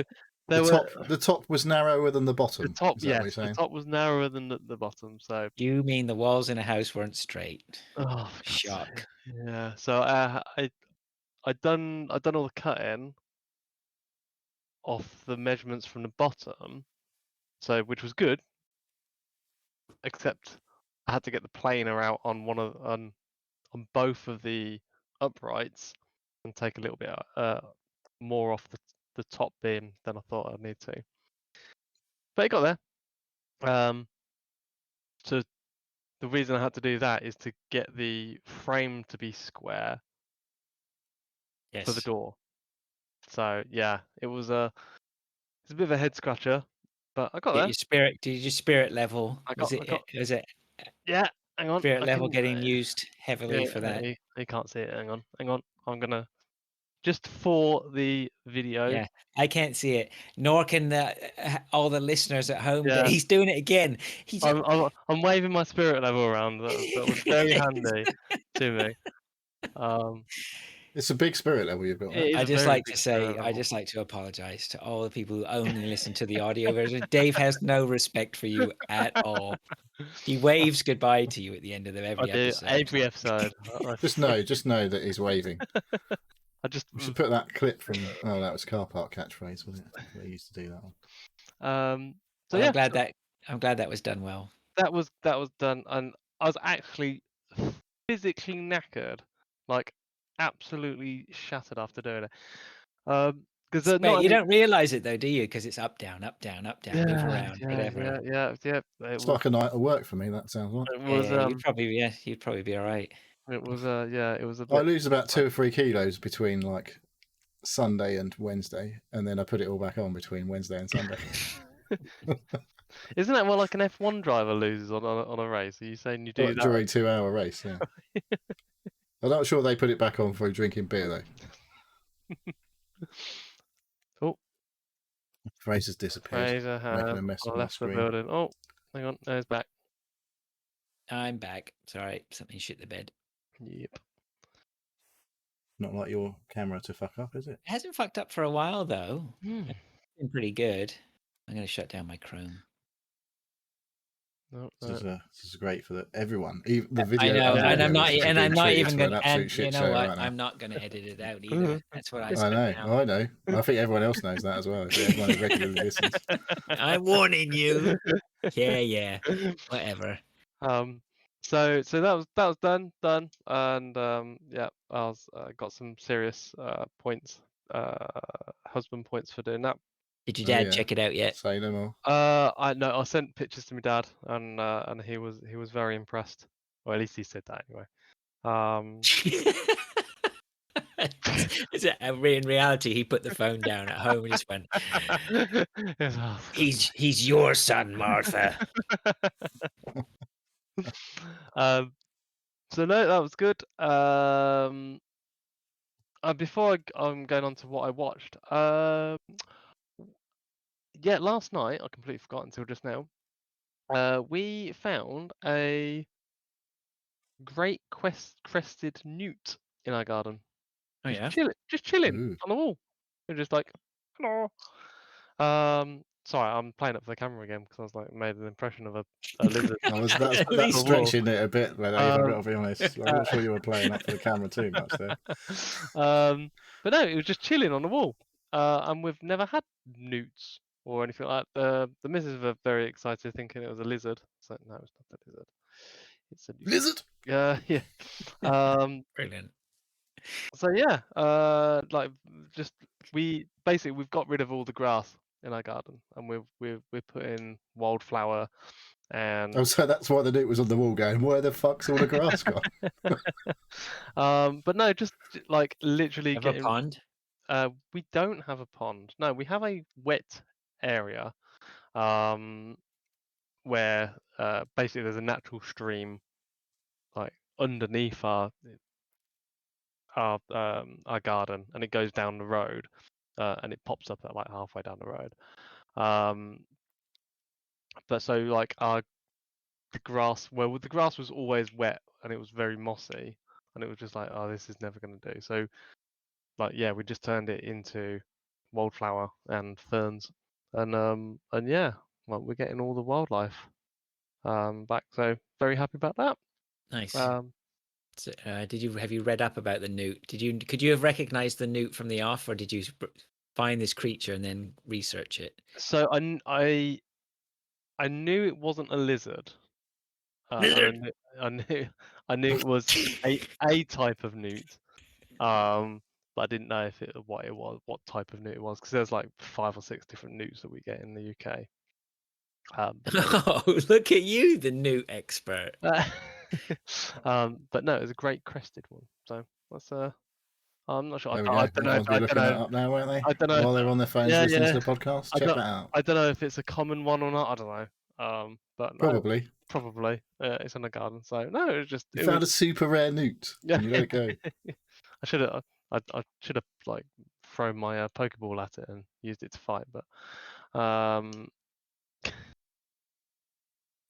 the top was narrower than the bottom. The top, yes, the top was narrower than the bottom. So you mean the walls in a house weren't straight? Oh, shock! Yeah. So I'd done all the cutting off the measurements from the bottom, so which was good, except I had to get the planer out on on both of the uprights and take a little bit more off the top beam than I thought I'd need to. But it got there. So the reason I had to do that is to get the frame to be square for the door. So yeah, it's a bit of a head scratcher, but I got there. Did your spirit level? Was it? Yeah, hang on. Spirit level getting used heavily for that. You can't see it. Hang on. I'm gonna just for the video. Yeah, I can't see it, nor can all the listeners at home. Yeah. He's doing it again. He's I'm waving my spirit level around. That was very handy to me. It's a big spirit level you've got. It is I a just very like big to spirit say, I level. just like to apologize to all the people who only listen to the audio version. Dave has no respect for you at all. He waves goodbye to you at the end of I every do episode. every episode. Just know that he's waving. I just We should put that clip from. Oh, that was car park catchphrase, wasn't it? They used to do that one. So Well, yeah, I'm glad that was done well. that was done, and I was actually physically knackered, like absolutely shattered after doing it. Because Mate, not you only don't realize it though, do you? Because it's up, down, up, down, up, down, move yeah, around, whatever. yeah. It's like a night of work for me. That sounds like. It was Yeah, you'd probably be all right. it was it was a I bit. lose about 2 or 3 kilos between like Sunday and Wednesday, and then I put it all back on between Wednesday and Sunday. Isn't that what like an F1 driver loses on a race? Are you saying you do Like, that during 2-hour race, yeah. I'm not sure they put it back on through drinking beer though. Oh, Fraser's disappeared, Fraser making has a mess of my left the screen. building. Oh, hang on, there's back. I'm back. Sorry, something shit the bed. Yep. Not like your camera to fuck up, is it? It hasn't fucked up for a while though. Hmm. It's been pretty good. I'm going to shut down my Chrome. No, This is great for everyone. Even the video. I know, other and video I'm not, listeners are and I'm being not treated even to going an to. absolute And shit you know show what? right now. I'm not going to edit it out either. That's what I I said. know. Now. I know. I think everyone else knows that as well. Everyone who regularly listens. I'm warning you. Yeah, whatever. So that was done, and yeah, I was got some serious points, husband points for doing that. Did your Oh, dad yeah. check it out yet? Say no more. I sent pictures to my dad, and he was very impressed. Or at least he said that anyway. Is it in reality? He put the phone down at home and just went, "He's your son, Martha." So no, that was good. Before I'm going on to what I watched, yeah, last night I completely forgot until just now. We found a great crested newt in our garden. Oh yeah. Just chilling Ooh. on the wall. We're just like, hello. Sorry, I'm playing up for the camera again because I was like made an impression of a lizard. That's stretching it a bit, but I've got to be honest. I'm not sure you were playing up for the camera too much there. But no, it was just chilling on the wall. And we've never had newts or anything like that. The missus were very excited thinking it was a lizard. So no, it's not a lizard. It's a newt. Lizard. Yeah. Brilliant. So yeah, like just we've got rid of all the grass in our garden, and we're putting wildflower and. Oh, so that's why the newt was on the wall going, where the fuck's all the grass gone? But no, just like literally Have getting. a pond? We don't have a pond. No, we have a wet area, where basically there's a natural stream, like underneath our garden, and it goes down the road, and it pops up at like halfway down the road. But so like the grass was always wet and it was very mossy, and it was just like, oh, this is never going to do. So like yeah, we just turned it into wildflower and ferns, and yeah, well, we're getting all the wildlife back. So very happy about that. Nice. So, have you read up about the newt? Could you have recognized the newt from the off, or did you find this creature and then research it? So I knew it wasn't a lizard. Lizard! I knew it was a type of newt. But I didn't know what type of newt it was, because there's like 5 or 6 different newts that we get in the UK. Oh, look at you, the newt expert. But no, it was a great crested one. So that's I'm not sure. There we I go. don't know. Everyone's been looking that up now, weren't they? I don't know. While they're on their phones listening to the podcast, check that out. I don't know if it's a common one or not. I don't know. But no, Probably. it's in the garden. So no, it was just. You found a super rare newt. Yeah. And you let it go. I should have. I should have like thrown my Pokeball at it and used it to fight, but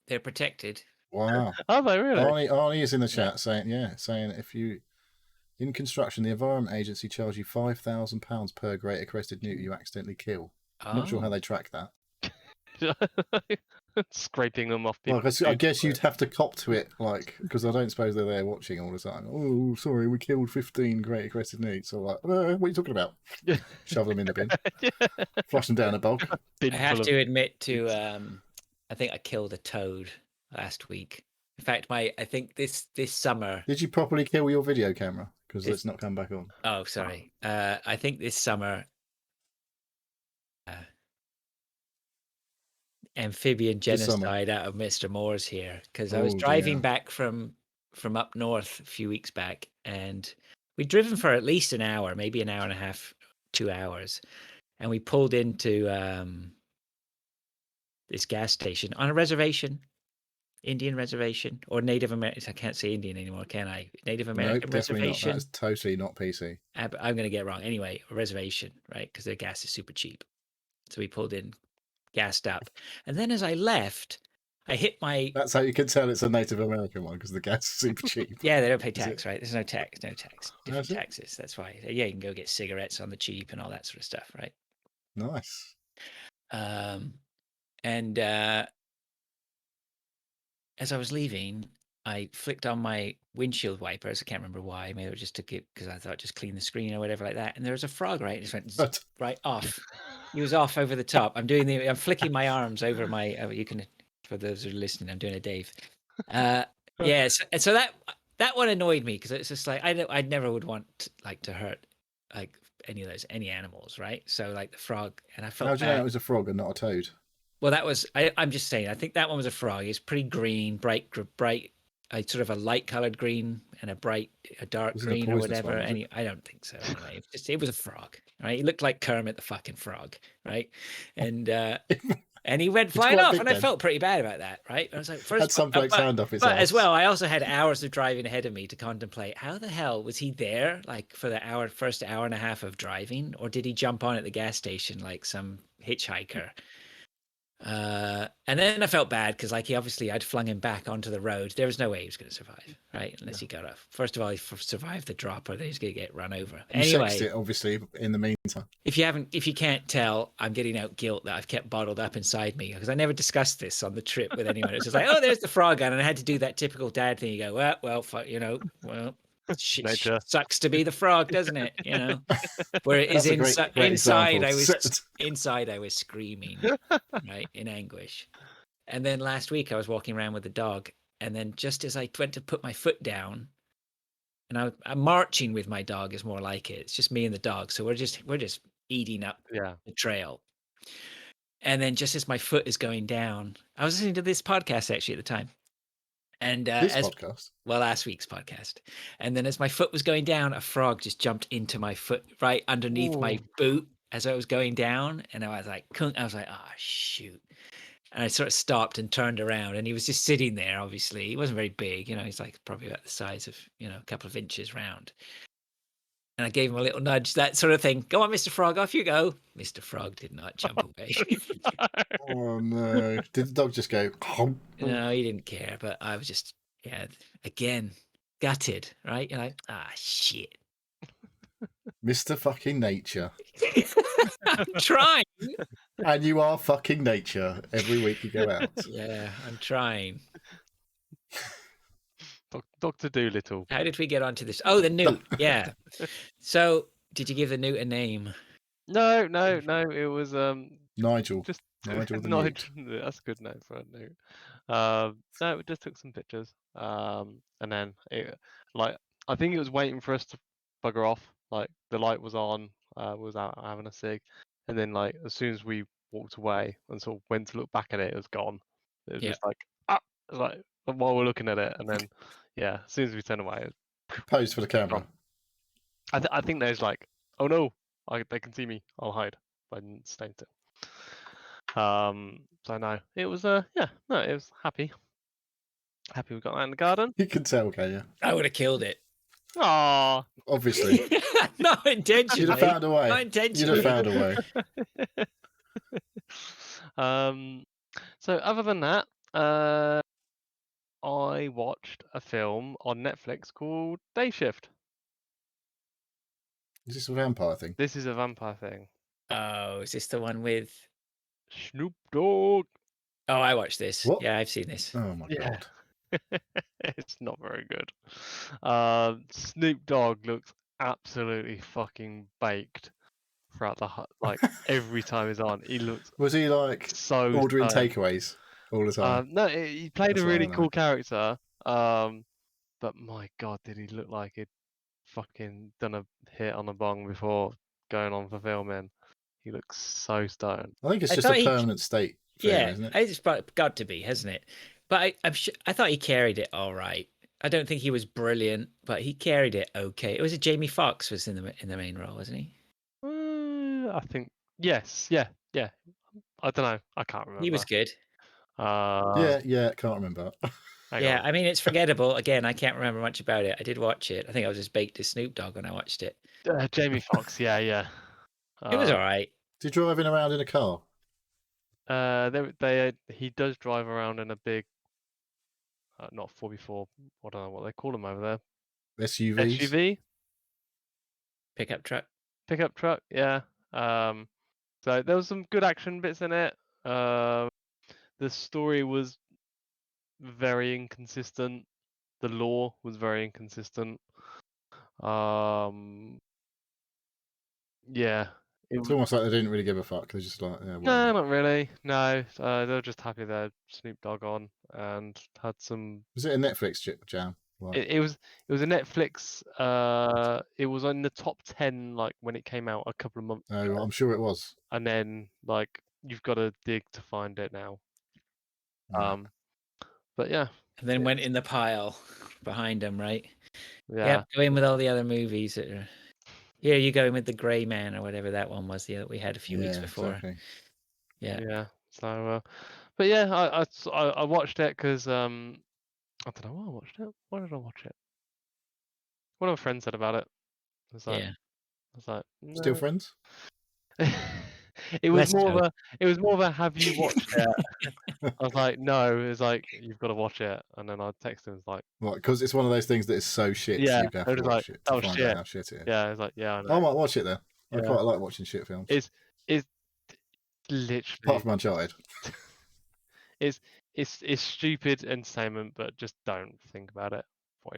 They're protected. Wow. are they really? Arnie is in the Yeah. chat saying if you in construction, the Environment Agency charge you £5,000 per greater crested newt you accidentally kill. Not sure how Oh. they track that. Scraping them off Well, people's I food. guess you'd have to cop to it, like, because I don't suppose they're there watching all the time. Oh, sorry, we killed 15 greater crested newts. So, like, what are you talking about? Shove them in the bin, Yeah. flush them down a bog. Bin I have full of- to admit to I think I killed a toad last week. In fact, I think this summer. Did you properly kill your video camera? Because It's- it's not come back on. Oh, sorry. I think this summer amphibian This summer. genocide out of Mr. Moore's here, because I was Oh, driving dear. back from up north a few weeks back, and we'd driven for at least an hour, maybe an hour and a half, 2 hours, and we pulled into this gas station on a reservation, Indian reservation, or Native American. I can't say Indian anymore, can I? Native American Nope, definitely not. reservation. That is totally not PC. I'm going to get it wrong. Anyway, a reservation, right? Because their gas is super cheap. So we pulled in, gassed up. And then as I left, I hit my... That's how you can tell it's a Native American one, because the gas is super cheap. Yeah, they don't pay Is tax, right? There's no tax. Different That's it? taxes. That's why. Yeah, you can go get cigarettes on the cheap and all that sort of stuff, right? Nice. And as I was leaving, I flicked on my windshield wipers. I can't remember why. Maybe it was just to get, because I thought just clean the screen or whatever like that. And there was a frog, right? It just went But right off. He was off over the top. I'm flicking my arms over my. You can, for those who are listening, I'm doing a Dave. Yeah. So that one annoyed me, because it's just like I never would want like to hurt like any animals, right? So like the frog, and I felt how do you know bad. it was a frog and not a toad? Well, that was I'm just saying. I think that one was a frog. It's pretty green, bright, sort of a light-colored green and a dark Was it a green or poisonous whatever. one, was it? I don't think so. Anyway, it was a frog, right? He looked like Kermit the fucking Frog, right? And and he went flying quite off, big and I then. felt pretty bad about that, right? I was like, Had some bloke's hand off his but as arse. well, I also had hours of driving ahead of me to contemplate how the hell was he there, like for the first hour and a half of driving, or did he jump on at the gas station like some hitchhiker? And then I felt bad, because like I'd flung him back onto the road. There was no way he was going to survive, right? Unless he got off. First of all, he survived the drop, or then he's going to get run over. You Anyway, sexed it, obviously, in the meantime. if you can't tell, I'm getting out guilt that I've kept bottled up inside me, because I never discussed this on the trip with anyone. It's just like, oh, there's the frog gun, and I had to do that typical dad thing. You go, well, shit Nature. sucks to be the frog, doesn't it? Where it is That's a great inside. example. I was screaming, right, in anguish. And then last week I was walking around with the dog, and then just as I went to put my foot down, and I'm marching with my dog is more like it. It's just me and the dog, so we're just eating up the trail. And then just as my foot is going down, I was listening to this podcast actually at the time. And podcast? Well, last week's podcast. And then as my foot was going down, a frog just jumped into my foot right underneath my boot as I was going down. And I was like, oh, shoot. And I sort of stopped and turned around, and he was just sitting there. Obviously, he wasn't very big. He's like probably about the size of, a couple of inches round. And I gave him a little nudge, that sort of thing. Go on, Mr. Frog, off you go. Mr. Frog did not jump away. Oh, no. Did the dog just go? No, he didn't care. But I was just, again, gutted, right? You're like, shit. Mr. fucking Nature. I'm trying. And you are fucking nature every week you go out. Yeah, I'm trying. Dr. Doolittle. How did we get onto this? Oh, the newt. Yeah. So, did you give the newt a name? No. It was Nigel. Just Nigel the Nigel. newt. That's a good name for a newt. No, we just took some pictures. And then I think it was waiting for us to bugger off. Like the light was on, was out having a cig, and then like as soon as we walked away and sort of went to look back at it, it was gone. It was just like while we're looking at it, and then as soon as we turned away, it was Pose for the camera. gone. I think there's like, oh no, they can see me, I'll hide. But I didn't stay still. So no, it was it was happy we got that in the garden. You can tell, can you? I would have killed it. Aw. Obviously, Not intentionally. you'd have found a Not way. You'd intentionally. have found a way. So other than that, I watched a film on Netflix called Day Shift. Is this a vampire thing? This is a vampire thing. Oh, is this the one with? Snoop Dogg. Oh, I watched this. What? Yeah, I've seen this. Oh my Yeah. god! It's not very good. Snoop Dogg looks absolutely fucking baked throughout the like every time he's on. He looks Was he like so ordering stoned. takeaways all the time? No, he played That's a what I really know. cool character. But my god, did he look like he'd fucking done a hit on a bong before going on for filming? He looks so stoned. I think it's I just thought a he- permanent state thing, Yeah, isn't it? it's got to be, hasn't it? But I thought he carried it all right. I don't think he was brilliant, but he carried it okay. It was Jamie Foxx was in the main role, wasn't he? I think yes, yeah. I don't know. I can't remember. He was good. Yeah, can't remember. Hang Yeah, on. I mean it's forgettable. Again, I can't remember much about it. I did watch it. I think I was just baked as Snoop Dogg when I watched it. Jamie Foxx. Yeah. It was all right. Is he driving around in a car? He does drive around in a big, not 4x4. I don't know what they call them over there. SUVs? SUV, Pickup truck. pickup truck. Yeah. So there was some good action bits in it. The story was very inconsistent. The lore was very inconsistent. Yeah. It's almost like they didn't really give a fuck. They're just like, yeah, No, whatever. not really. No, they were just happy they had Snoop Dogg on and had some. Was it a Netflix jam? Like, It was a Netflix. It was on the top 10 like when it came out a couple of months oh, ago, I'm sure it was. and then like you've got to dig to find it now. Right. But yeah, And then went in the pile behind him, right? yeah. Yep, go in with all the other movies that are. Here you go in with The Grey Man or whatever that one was that we had a few weeks before. Exactly. Yeah. So, but yeah, I watched it because I don't know why I watched it. Why did I watch it? One of my friends said about it. I was like, Still no. friends? It was Less so. more of a have you watched it? I was like, no. It was like you've got to watch it, and then I texted him like, What? Because it's one of those things that is so shit. yeah, You have I to was watch like, it to oh find shit, out how shit it is. yeah. I was like, yeah, I know. I might watch it then. I Yeah. quite like watching shit films. It's Apart literally from Uncharted. it's stupid entertainment, but just don't think about it.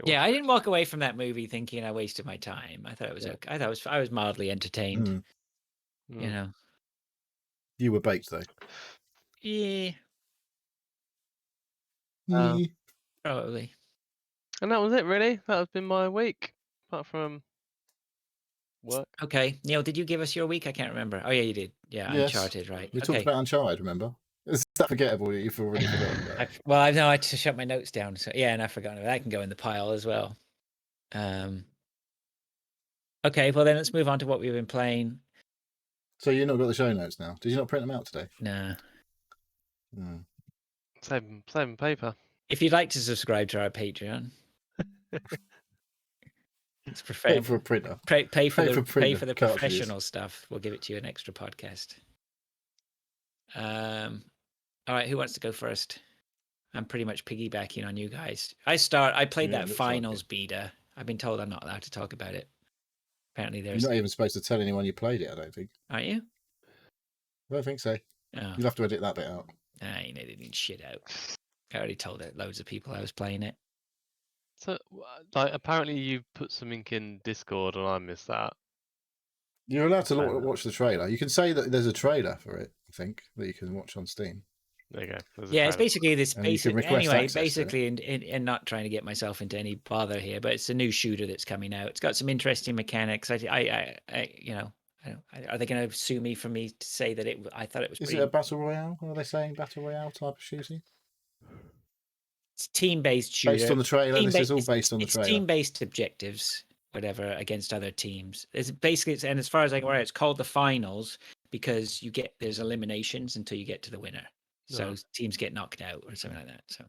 Yeah, I didn't walk away from that movie thinking I wasted my time. I thought it was Yeah. okay. I was mildly entertained. You know. You were baked though. Yeah, probably. And that was it, really. That has been my week, apart from work. Okay, Neil, did you give us your week? I can't remember. Oh yeah, you did. Yeah, Yes. Uncharted, right? We Okay. talked about Uncharted, remember? Is that forgettable that you've already forgotten about? Well, I know I had to shut my notes down. So yeah, and I've forgotten about it. That can go in the pile as well. Okay, well then let's move on to what we've been playing. So you've not got the show notes now? Did you not print them out today? Nah. Same paper. If you'd like to subscribe to our Patreon, it's Pay for a printer. Pay for the cartridges. professional stuff. We'll give it to you an extra podcast. All right, who wants to go first? I'm pretty much piggybacking on you guys. I played Yeah, that looks like finals beta. I've been told I'm not allowed to talk about it. Apparently You're there's. not even supposed to tell anyone you played it, I don't think. Aren't you? I don't think so. Oh. You'll have to edit that bit out. I ain't editing shit out. I already told loads of people I was playing it. So, like, apparently you put something in Discord and I missed that. You're allowed to watch the trailer. You can say that there's a trailer for it, I think, that you can watch on Steam. There you go. Yeah, it's basically this basic. Anyway, basically, and not trying to get myself into any bother here, but it's a new shooter that's coming out. It's got some interesting mechanics. Are they going to sue me for me to say that I thought it was? Is it a battle royale? Are they saying battle royale type of shooting? It's team-based shooter. Based on the trailer. This is all based on the trailer. It's team-based objectives, whatever, against other teams. It's basically, and as far as I can remember, it's called the finals because there's eliminations until you get to the winner. So teams get knocked out or something like that. So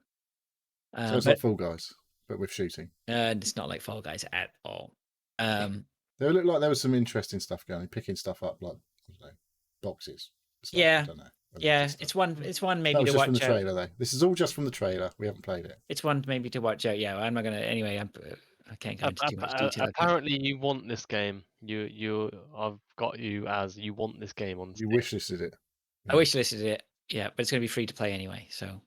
it's like Fall Guys. but with shooting. And it's not like Fall Guys at all. They looked like there was some interesting stuff going on, picking stuff up like I don't know, boxes. Stuff, Yeah. I don't know. Yeah, it's one maybe That was to just watch from the out. trailer, though. This is all just from the trailer. We haven't played it. It's one maybe to watch out. Yeah, I'm not gonna. Anyway, I can't go into too much detail. Apparently, you want this game. I've got you as you want this game on You Steam. wishlisted it. I wishlisted it. Yeah, but it's gonna be free to play anyway. So.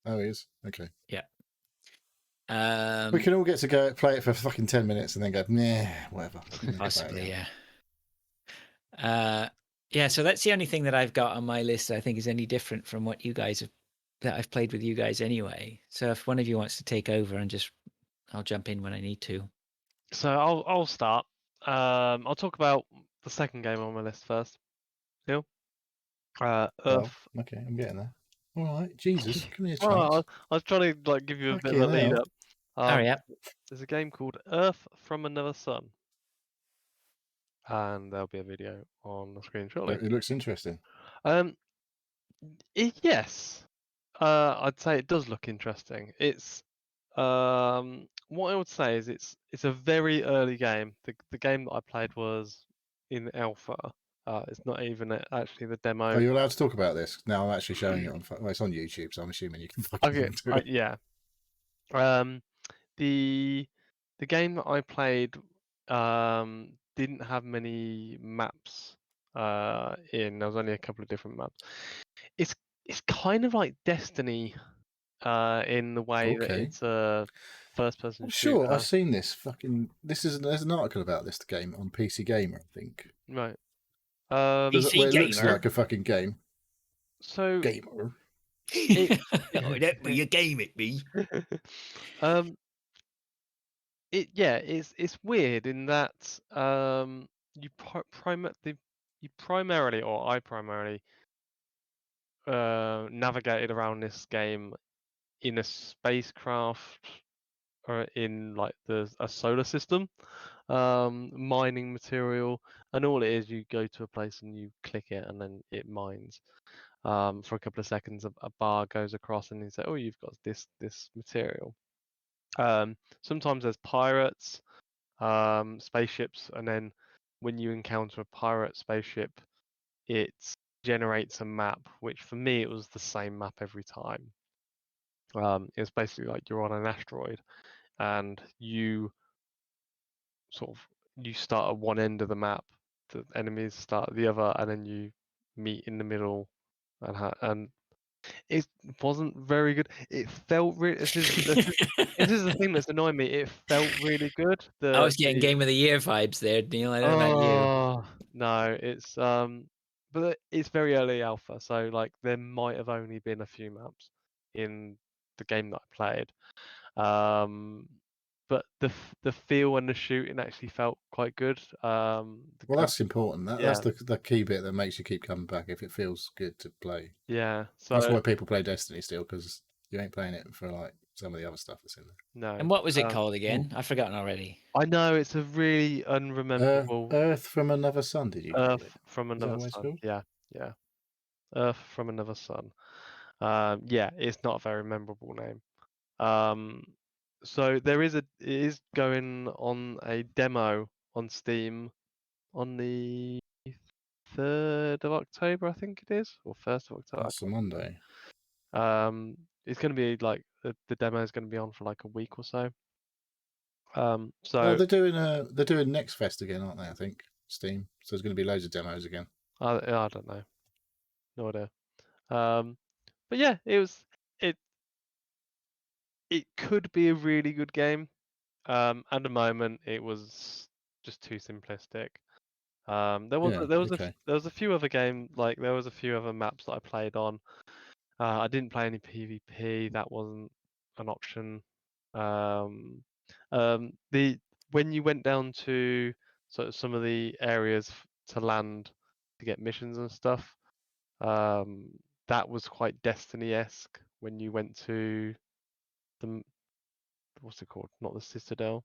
Oh, it is? Okay. Yeah. We can all get to go play it for fucking 10 minutes and then go, nah, whatever. Possibly, yeah. Yeah, so that's the only thing that I've got on my list that I think is any different from what you guys have, that I've played with you guys anyway. So if one of you wants to take over and just, I'll jump in when I need to. So I'll start. I'll talk about the second game on my list first. Deal? Earth. Okay, I'm getting there. All right, Jesus, come here, I was trying to like give you a bit of a lead up. Hurry up. There's a game called Earth from Another Sun, and there'll be a video on the screen shortly. It looks interesting. Yes, I'd say it does look interesting. It's what I would say is it's a very early game. The game that I played was in alpha. It's not even actually the demo. Are you allowed to talk about this? Now I'm actually showing it on. Well, it's on YouTube, so I'm assuming you can fucking do it. Yeah. The game that I played didn't have many maps in. There was only a couple of different maps. It's kind of like Destiny in the way that it's a first-person shooter. Sure, I've seen this. There's an article about this game on PC Gamer, I think. Right. PC Gamer. It looks like a fucking game. So Gamer. That be a game, it be. It's weird in that you primarily, or I primarily, navigated around this game in a spacecraft or in like a solar system, mining material, and all it is, you go to a place and you click it and then it mines. For a couple of seconds, a bar goes across and you say, "Oh, you've got this material." Sometimes there's pirates, spaceships, and then when you encounter a pirate spaceship, it generates a map, which for me it was the same map every time. It's basically like you're on an asteroid and you start at one end of the map, the enemies start at the other, and then you meet in the middle, and it wasn't very good. It felt really. This is the thing that's annoying me. It felt really good. I was getting Game of the Year vibes there, Neil. I don't know about you. Oh no, it's but it's very early alpha, so like there might have only been a few maps in the game that I played. But the feel and the shooting actually felt quite good. Well, that's important. That's the key bit that makes you keep coming back if it feels good to play. Yeah, so that's why people play Destiny still, because you ain't playing it for like some of the other stuff that's in there. No. And what was it called again? I've forgotten already. I know, it's a really unrememberable. Earth from Another Sun. Did you? Earth from Another Sun. Yeah. Earth from Another Sun. Yeah, it's not a very memorable name. So it is going on a demo on Steam on the 3rd of October, I think it is, or 1st of October. That's a Monday. It's going to be like the demo is going to be on for like a week or so. So they're doing Next Fest again, aren't they? I think Steam. So there's going to be loads of demos again. I don't know, no idea. But yeah, it could be a really good game. At the moment, it was just too simplistic. There was a few other games, like there was a few other maps that I played on. I didn't play any PvP. That wasn't an option. When you went down to sort of some of the areas to land to get missions and stuff, that was quite Destiny-esque. When you went to what's it called? Not the Citadel.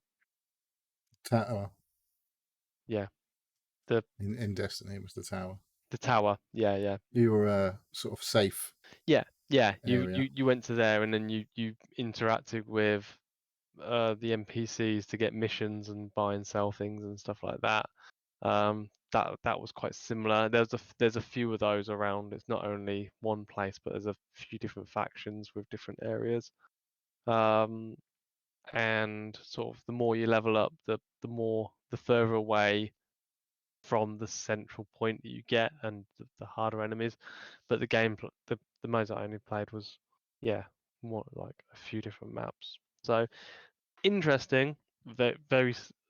Tower. Yeah. In Destiny it was the tower. The tower. Yeah. You were sort of safe. Yeah. You went to there and then you interacted with the NPCs to get missions and buy and sell things and stuff like that. That was quite similar. There's a few of those around. It's not only one place, but there's a few different factions with different areas. And sort of the more you level up, the further away from the central point that you get, and the harder enemies. But the game, the modes I only played was, more like a few different maps. So interesting,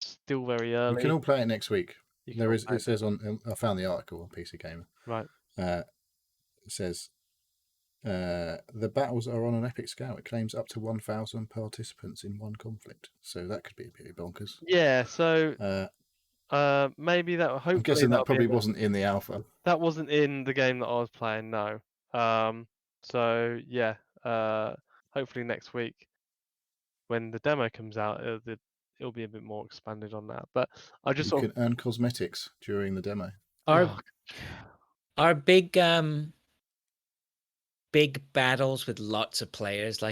still very early. We can all play it next week. You can all play It says on. I found the article on PC Gamer. right. It says the battles are on an epic scale. It claims up to 1,000 participants in one conflict. So that could be a bit bonkers. Yeah. So maybe that. Hopefully, I'm guessing that probably wasn't in the alpha. That wasn't in the game that I was playing. No. So yeah. Hopefully next week, when the demo comes out, it'll be a bit more expanded on that. But I just You can earn cosmetics during the demo. Are big battles with lots of players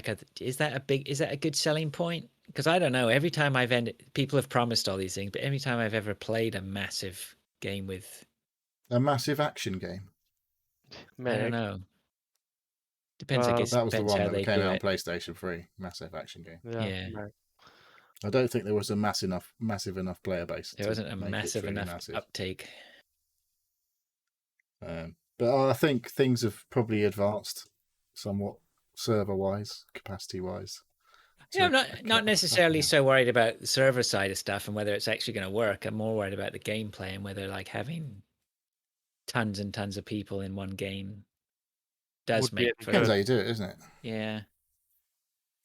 is that a good selling point? Because I don't know. Every time people have promised all these things, but every time I've ever played a massive game with a massive action game, I don't know. Depends. I guess that was the one that came out on it. PlayStation 3. Massive action game. Yeah. I don't think there was a massive enough player base. There wasn't a massive enough uptake. But I think things have probably advanced somewhat server-wise, capacity-wise. Yeah, I'm not necessarily so worried about the server side of stuff and whether it's actually going to work. I'm more worried about the gameplay and whether having tons and tons of people in one game does make for depends how you do it, isn't it? Yeah.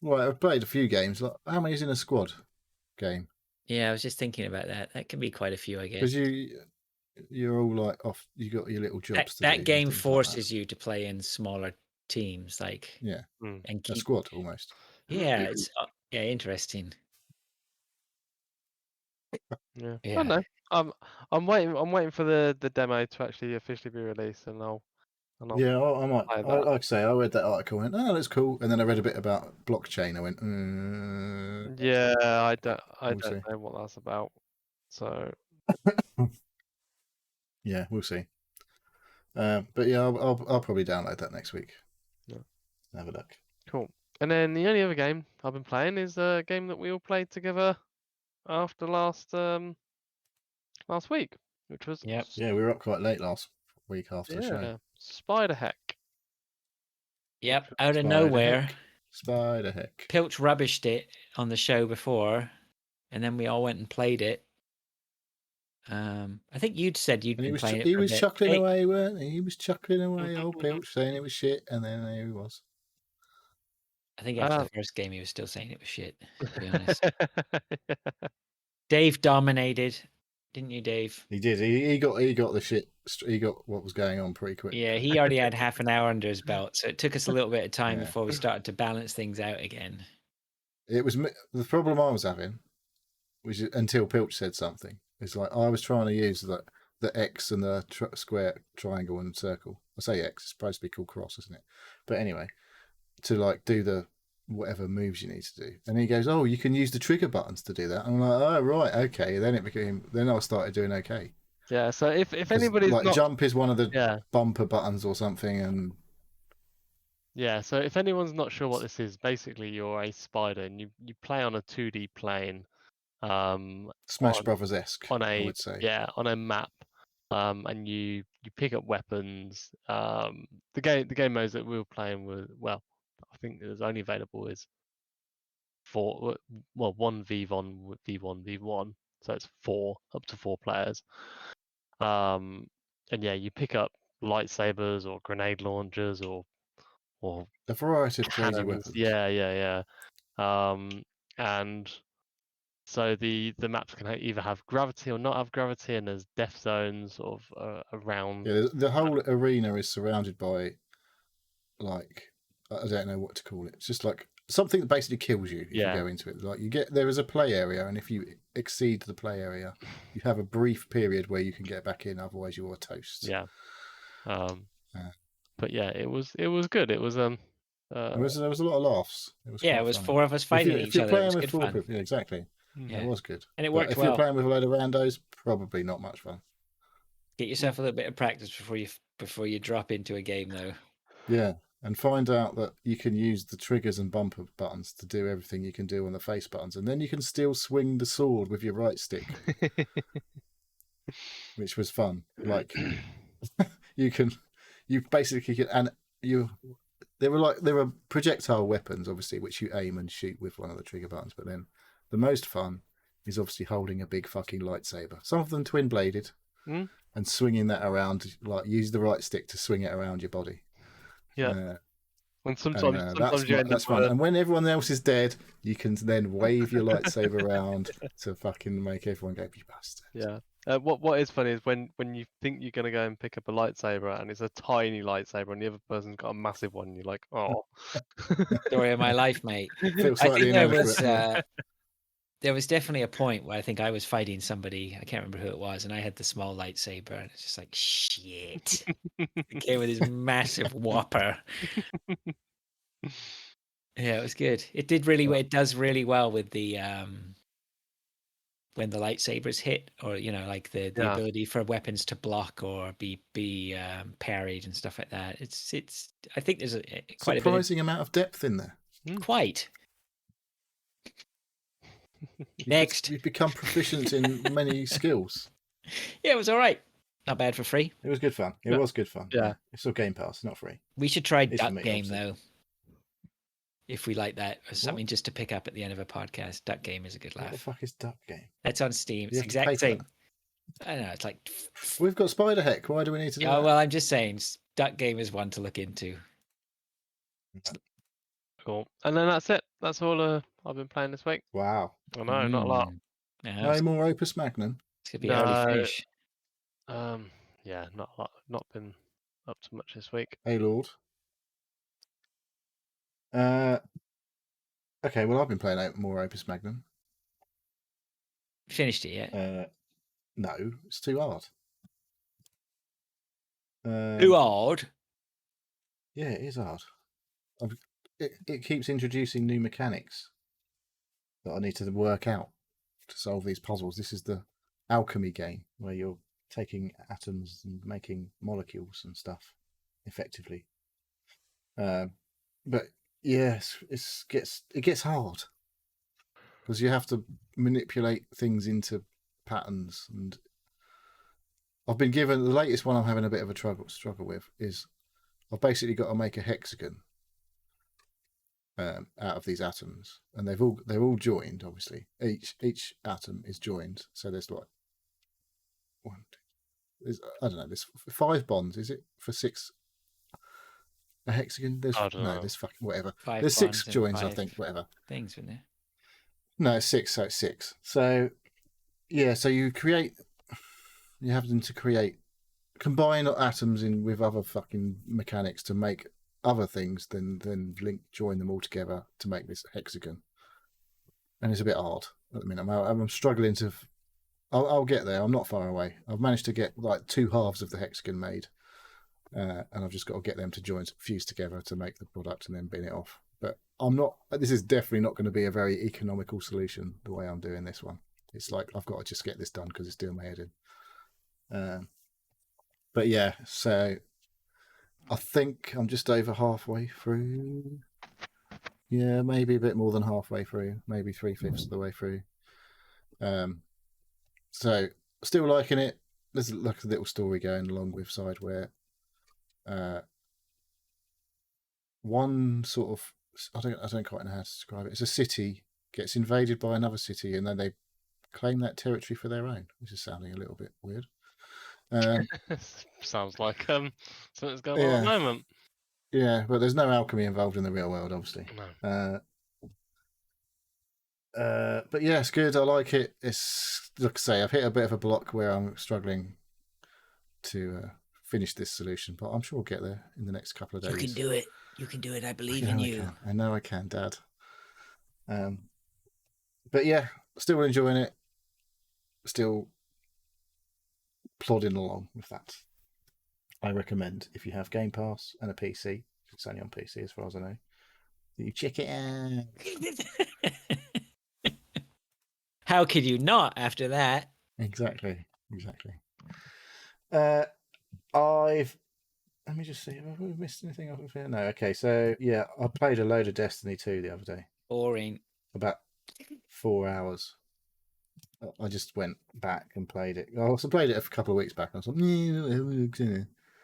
Well, I've played a few games. How many's in a squad game? Yeah, I was just thinking about that. That can be quite a few, I guess. Because you're all like off. You got your little jobs to do. That game forces you to play in smaller teams, and a squad almost. Yeah, it's interesting. Yeah. I don't know. I'm waiting for the demo to actually officially be released, and I'll yeah, I might. Like I say, I read that article and went, "Oh, that's cool," and then I read a bit about blockchain. I went, yeah, I don't know what that's about. So yeah, we'll see. But yeah, I'll probably download that next week. Yeah. Have a look. Cool. And then the only other game I've been playing is a game that we all played together after last week, which was yeah, we were up quite late last week after the show. Spider Heck. Yep, out of nowhere. Spider Heck. Pilch rubbished it on the show before, and then we all went and played it. I think you'd said you'd been playing it. He was chuckling away, weren't he? He was chuckling away, old Pilch, saying it was shit, and then there he was. I think after the first game, he was still saying it was shit, to be honest. Dave dominated, didn't you, Dave? He did. He got the shit. He got what was going on pretty quick. Yeah, he already had half an hour under his belt, so it took us a little bit of time before we started to balance things out again. It was the problem I was having, which is, until Pilch said something. It's like I was trying to use the X and the square, triangle, and circle. I say X, it's supposed to be called cross, isn't it? But anyway, to do the whatever moves you need to do. And he goes, "Oh, you can use the trigger buttons to do that." I'm like, "Oh, right, okay." Then I started doing okay. Yeah. So if anybody's not... jump is one of the bumper buttons or something, and yeah. So if anyone's not sure what this is, basically you're a spider and you play on a 2D plane. Smash Brothers-esque, I would say. Yeah, on a map. And you pick up weapons. The game modes that we were playing were, well, I think it was only available is 1v1, so it's up to 4 players. And yeah, you pick up lightsabers or grenade launchers or a variety of cannons. crazy weapons. Yeah. And so the maps can either have gravity or not have gravity, and there's death zones sort of around. Yeah, the whole arena is surrounded by, I don't know what to call it. It's just like something that basically kills you if you go into it. There is a play area, and if you exceed the play area, you have a brief period where you can get back in. Otherwise, you are toast. Yeah. But yeah, it was good. It was There was a lot of laughs. It was Yeah, quite it was funny. 4 of us fighting If each you're other. It playing was with good 4 fun. people, yeah, exactly. Yeah. It was good. And it But worked if well. you're playing with a load of randos, probably not much fun. Get yourself a little bit of practice before you drop into a game, though. Yeah, and find out that you can use the triggers and bumper buttons to do everything you can do on the face buttons, and then you can still swing the sword with your right stick, which was fun. Like you basically can, and there were projectile weapons, obviously, which you aim and shoot with one of the trigger buttons. But then the most fun is obviously holding a big fucking lightsaber. Some of them twin bladed, and swinging that around. Like use the right stick to swing it around your body. Yeah. And sometimes that's fun. And when everyone else is dead, you can then wave your lightsaber around to fucking make everyone go, "You bastard!" Yeah. What is funny is when you think you're gonna go and pick up a lightsaber and it's a tiny lightsaber and the other person's got a massive one, and you're like, oh. Story of my life, mate. Feels I slightly think inadequate. there was definitely a point where I think I was fighting somebody. I can't remember who it was, and I had the small lightsaber, and it's just like shit. It came with this massive whopper. Yeah, it was good. It does really well with the when the lightsabers hit, or like the Yeah. ability for weapons to block or be parried and stuff like that. It's I think there's quite surprising amount of depth in there. Quite. Next, you've become proficient in many skills. Yeah, it was all right. Not bad for free. It was good fun. It was good fun. Yeah. It's still Game Pass, not free. We should try It's for Duck me, Game obviously. though. If we like that, or something just to pick up at the end of a podcast. Duck Game is a good What the laugh. fuck is Duck Game? It's on Steam. It's You the have to pay exact for same. I don't know. It's like. We've got Spider Heck. Why do we need to do Oh that? well, I'm just saying. Duck Game is one to look into. Cool. And then that's it. That's all I've been playing this week. Wow. I know, not a lot. No more Opus Magnum. It's gonna be an early finish. Yeah, not a lot. Not been up to much this week. Hey Lord. Okay, well I've been playing more Opus Magnum. Finished it yet? No, it's too hard. Too hard? Yeah, it is hard. It keeps introducing new mechanics that I need to work out to solve these puzzles. This is the alchemy game where you're taking atoms and making molecules and stuff effectively. But yes, it gets hard because you have to manipulate things into patterns. And I've been given the latest one I'm having a bit of a struggle with is I've basically got to make a hexagon out of these atoms, and they're all joined. Obviously, each atom is joined. So there's like I don't know. There's 5 bonds. Is it for 6? A hexagon? There's there's fucking whatever. There's 6 joins, I think. Whatever things in there. No, it's 6. So it's 6. So yeah. So you have them to combine atoms in with other fucking mechanics to make other things, then join them all together to make this hexagon. And it's a bit hard at the minute. I'm struggling to. I'll get there. I'm not far away. I've managed to get like 2 halves of the hexagon made, and I've just got to get them to fuse together to make the product and then bin it off. But I'm not. This is definitely not going to be a very economical solution the way I'm doing this one. It's like I've got to just get this done because it's doing my head in. But yeah, so I think I'm just over halfway through. Yeah, maybe a bit more than halfway through, maybe 3/5 of the way through. So still liking it. There's like a little story going along with side where one sort of I don't quite know how to describe it. It's a city gets invaded by another city, and then they claim that territory for their own, which is sounding a little bit weird. Sounds like something's going on at the moment. Yeah, but there's no alchemy involved in the real world, obviously. No. But yeah, it's good. I like it. It's like I say, I've hit a bit of a block where I'm struggling to finish this solution, but I'm sure we'll get there in the next couple of days. You can do it. You can do it. I believe in you. I know I can, Dad. But yeah, still enjoying it. Still plodding along with that. I recommend if you have Game Pass and a PC. It's only on PC as far as I know. You check it out. How could you not after that? Exactly. Let me just see. Have we missed anything off of here? No. Okay. So yeah, I played a load of Destiny 2 the other day. Boring. About 4 hours. I just went back and played it. I also played it a couple of weeks back. And I was like,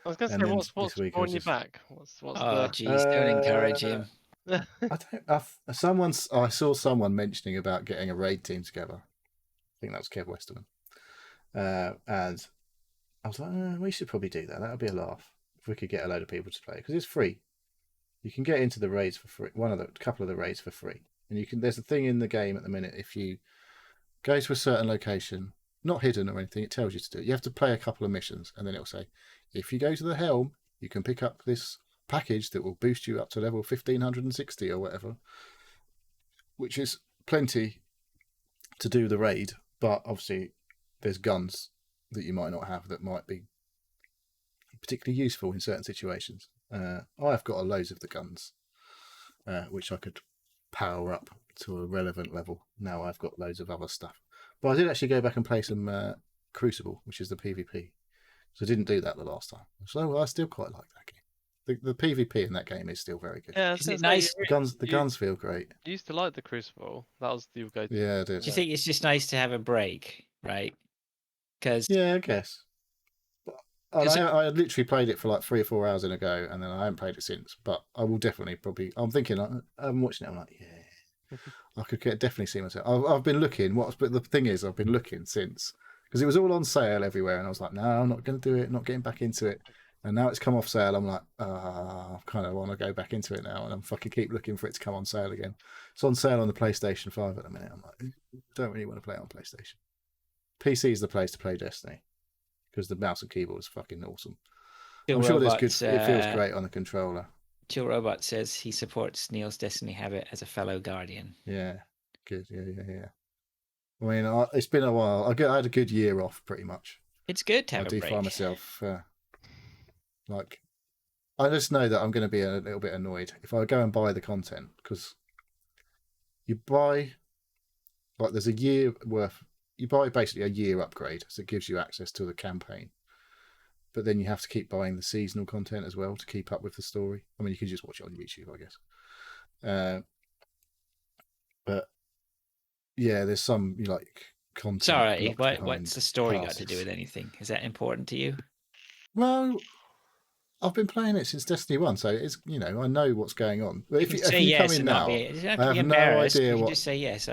I was going to say, and then what's this week I on was your just. back? What's Oh, geez, don't encourage him. the? I saw someone mentioning about getting a raid team together. I think that was Kev Westerman. And I was like, we should probably do that. That would be a laugh if we could get a load of people to play, because it's free. You can get into the raids for free. A couple of the raids for free, and you can. There's a thing in the game at the minute. If you go to a certain location, not hidden or anything, it tells you to do it. You have to play a couple of missions, and then it'll say, if you go to the helm, you can pick up this package that will boost you up to level 1560 or whatever, which is plenty to do the raid. But obviously, there's guns that you might not have that might be particularly useful in certain situations. I've got loads of the guns, which I could power up to a relevant level. Now I've got loads of other stuff. But I did actually go back and play some Crucible, which is the PvP. So I didn't do that the last time. So I still quite like that game. The PvP in that game is still very good. Yeah, I was Is gonna it say, nice? The guns feel great. You used to like the Crucible. That was your go-to. Yeah, I did. Do you think it's just nice to have a break, right? Because Yeah, I guess. I literally played it for like 3 or 4 hours in a go, and then I haven't played it since. But I will definitely probably. I'm thinking. I'm watching it. I'm like, yeah, I could definitely see myself. I've been looking. But the thing is, I've been looking since, because it was all on sale everywhere, and I was like, no, I'm not going to do it. Not getting back into it. And now it's come off sale. I'm like, I kind of want to go back into it now, and I'm fucking keep looking for it to come on sale again. It's on sale on the PlayStation 5 at the minute. I'm like, don't really want to play it on PlayStation. PC is the place to play Destiny, because the mouse and keyboard is fucking awesome. Chill I'm sure Robot, there's good. It feels great on the controller. Chill Robot says he supports Neil's Destiny habit as a fellow Guardian. Yeah, good. Yeah. I mean, it's been a while. I had a good year off, pretty much. It's good to I have a do break. find myself like, I just know that I'm going to be a little bit annoyed if I go and buy the content, because you buy, like, there's a year worth. You buy basically a year upgrade, so it gives you access to the campaign. But then you have to keep buying the seasonal content as well to keep up with the story. I mean, you can just watch it on YouTube, I guess. But yeah, there's some content. Sorry, what's the story got to do with anything? Is that important to you? Well, I've been playing it since Destiny 1, so it's I know what's going on. But You can say yes and not be. You don't have to be embarrassed. You can just say yes.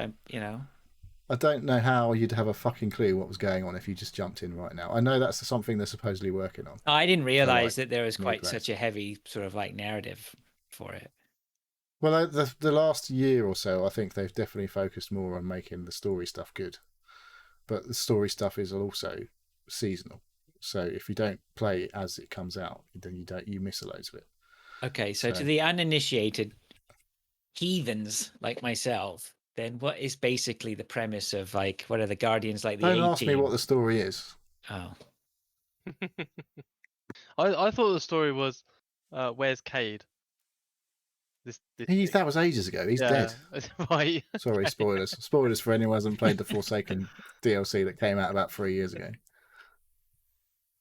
I don't know how you'd have a fucking clue what was going on if you just jumped in right now. I know that's something they're supposedly working on. I didn't realize that there was quite such a heavy sort of like narrative for it. Well, the last year or so, I think they've definitely focused more on making the story stuff good. But the story stuff is also seasonal. So if you don't play it as it comes out, then you miss a load of it. Okay, so to the uninitiated heathens like myself, then what is basically the premise of, like, what are the Guardians like? Don't ask me what the story is. Oh. I thought the story was, where's Cade? That was ages ago. He's dead. Right. Sorry, spoilers. Spoilers for anyone who hasn't played the Forsaken DLC that came out about 3 years ago.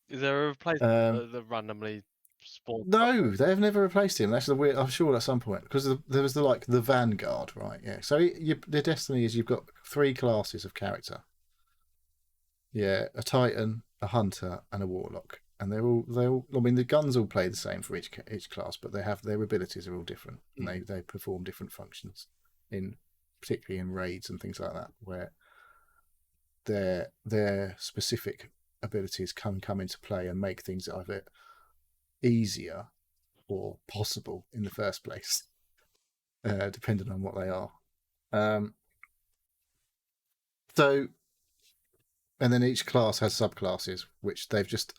Is there a replacement that randomly spawned? No, they have never replaced him. That's the weird. I'm sure at some point, because there was the Vanguard, right? Yeah. So the Destiny is you've got 3 classes of character. Yeah, a Titan, a Hunter, and a Warlock, and they're all. I mean, the guns all play the same for each class, but their abilities are all different, and they perform different functions particularly in raids and things like that, where their specific abilities come into play and make things either easier or possible in the first place, depending on what they are. And then each class has subclasses, which they've just,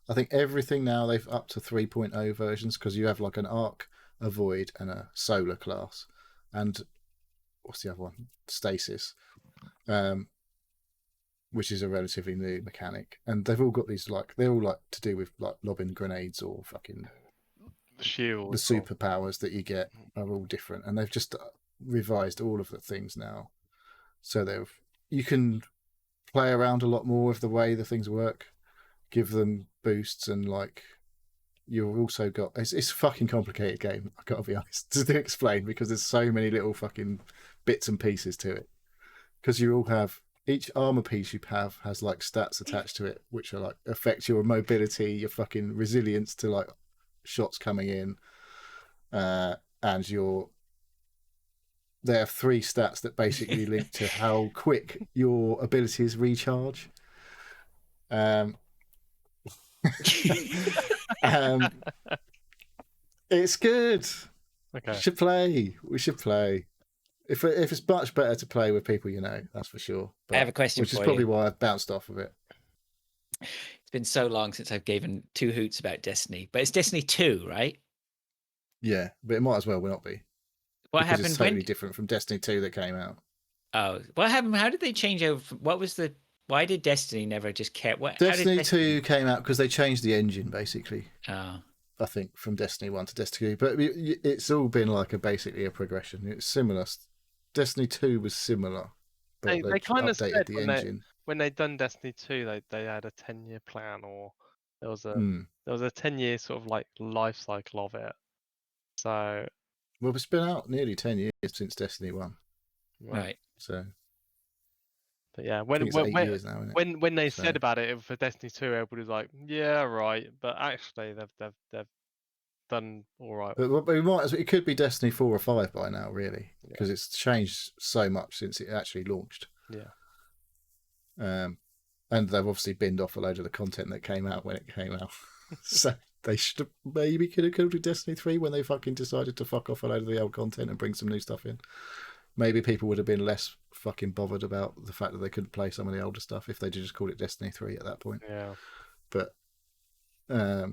I think everything now they've up to 3.0 versions, because you have like an Arc, a Void, and a Solar class, and what's the other one? Stasis. Which is a relatively new mechanic, and they've all got these they're all to do with lobbing grenades or fucking The shield. the superpowers that you get are all different, and they've just revised all of the things now. So you can play around a lot more with the way the things work, give them boosts, and like you've also got it's a fucking complicated game. I gotta be honest to explain because there's so many little fucking bits and pieces to it. Because you all have each armor piece you have has like stats attached to it, which are like affect your mobility, your fucking resilience to like shots coming in, and there are 3 stats that basically link to how quick your abilities recharge. It's good. Okay. We should play. If it's much better to play with people, that's for sure. But, I have a question which is for probably you. why I've bounced off of it. It's been so long since I've given 2 hoots about Destiny, but it's Destiny 2, right? Yeah, but it might as well not be. What because happened it's totally when? different from Destiny 2 that came out. Oh, what happened? How did they change over? What was the? Why did Destiny never just care? What? Destiny 2 came out because they changed the engine, basically. Oh. I think from Destiny 1 to Destiny 2, but it's all been like basically a progression. It's similar. Destiny 2 was similar, but they kind of updated said the engine. When they'd done Destiny 2, they had a 10-year plan, or there was a 10-year sort of like life cycle of it. So well, it's been out nearly 10 years since Destiny 1. Right. So but yeah, I think it's 8 years now, isn't it? when they said about it for Destiny 2, everybody was like, yeah, right, but actually they've done all right. But we might it could be Destiny 4 or 5 by now, really, because it's changed so much since it actually launched. Yeah. And they've obviously binned off a load of the content that came out when it came out. So they should have maybe could have called it Destiny 3 when they fucking decided to fuck off a load of the old content and bring some new stuff in. Maybe people would have been less fucking bothered about the fact that they couldn't play some of the older stuff if they just called it Destiny 3 at that point. Yeah. But I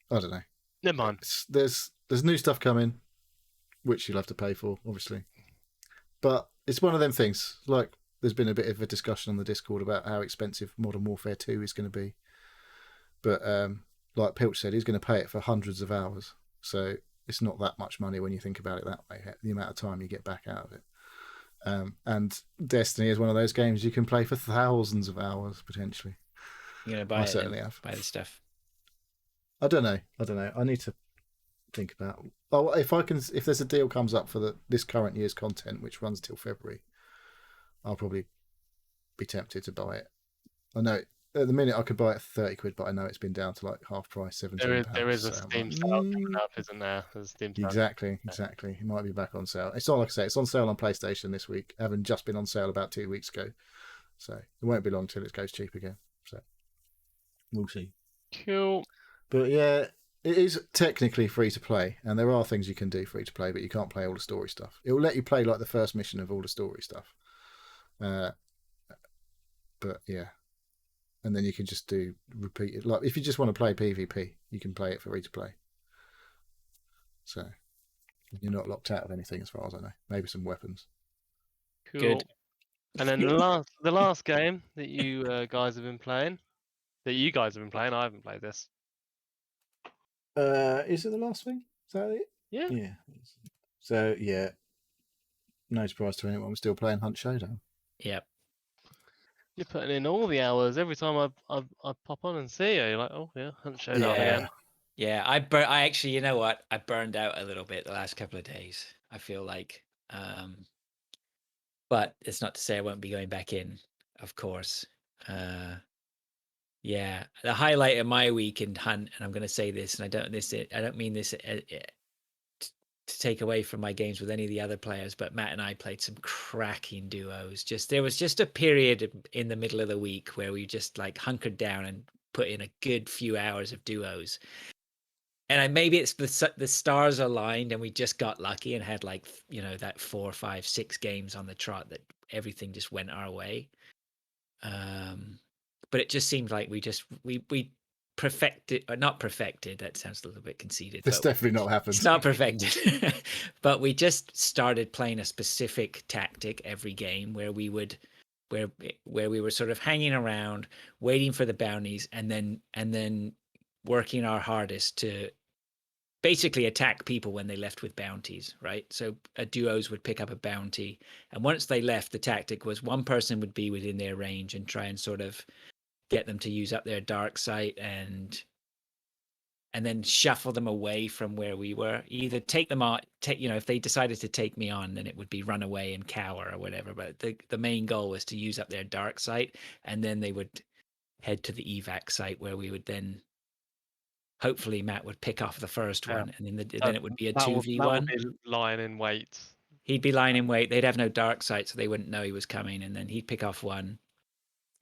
don't know. Never mind. There's new stuff coming, which you'll have to pay for, obviously. But it's one of them things. Like, there's been a bit of a discussion on the Discord about how expensive Modern Warfare 2 is going to be. But like Pilch said, he's going to pay it for hundreds of hours. So it's not that much money when you think about it that way, the amount of time you get back out of it. And Destiny is one of those games you can play for thousands of hours, potentially. You're going to buy I it certainly have. Buy the stuff. I don't know. I need to think about. Oh, if there's a deal comes up for this current year's content, which runs till February, I'll probably be tempted to buy it. I know at the minute I could buy it for 30 quid, but I know it's been down to like half price, £17. There is a Steam sale coming up, isn't there? Exactly. It might be back on sale. It's not like I say, it's on sale on PlayStation this week, having just been on sale about 2 weeks ago. So it won't be long till it goes cheap again. So we'll see. Cool. But yeah, it is technically free to play, and there are things you can do free to play, but you can't play all the story stuff. It will let you play like the first mission of all the story stuff. But yeah. And then you can just repeat it. Like if you just want to play PvP, you can play it for free to play. So you're not locked out of anything as far as I know. Maybe some weapons. Cool. Good. And then the last game that you guys have been playing, I haven't played this. Is it the last thing? Is that it? Yeah. Yeah. So yeah, no surprise to anyone. We're still playing Hunt Showdown. Yep. You're putting in all the hours. Every time I pop on and see you, you're like, oh yeah, Hunt Showdown again. Yeah, I actually, you know what? I burned out a little bit the last couple of days. I feel like, but it's not to say I won't be going back in, of course. Yeah, the highlight of my week in Hunt, and I'm going to say this, and I don't mean this to take away from my games with any of the other players, but Matt and I played some cracking duos. There was just a period in the middle of the week where we just like hunkered down and put in a good few hours of duos. And maybe it's the stars aligned and we just got lucky and had like, that 4, 5, 6 games on the trot that everything just went our way. But it just seemed like we perfected, or not perfected. That sounds a little bit conceited. That's definitely not happened. It's not perfected, but we just started playing a specific tactic every game where we were sort of hanging around, waiting for the bounties, and then working our hardest to basically attack people when they left with bounties, right? So duos would pick up a bounty, and once they left, the tactic was one person would be within their range and try and sort of get them to use up their dark sight and then shuffle them away from where we were. Either take them out, if they decided to take me on, then it would be run away and cower or whatever. But the main goal was to use up their dark sight, and then they would head to the evac site where we would then hopefully Matt would pick off the first one, and then it would be a 2v1. That would be lying in wait. He'd be lying in wait. They'd have no dark sight, so they wouldn't know he was coming, and then he'd pick off one,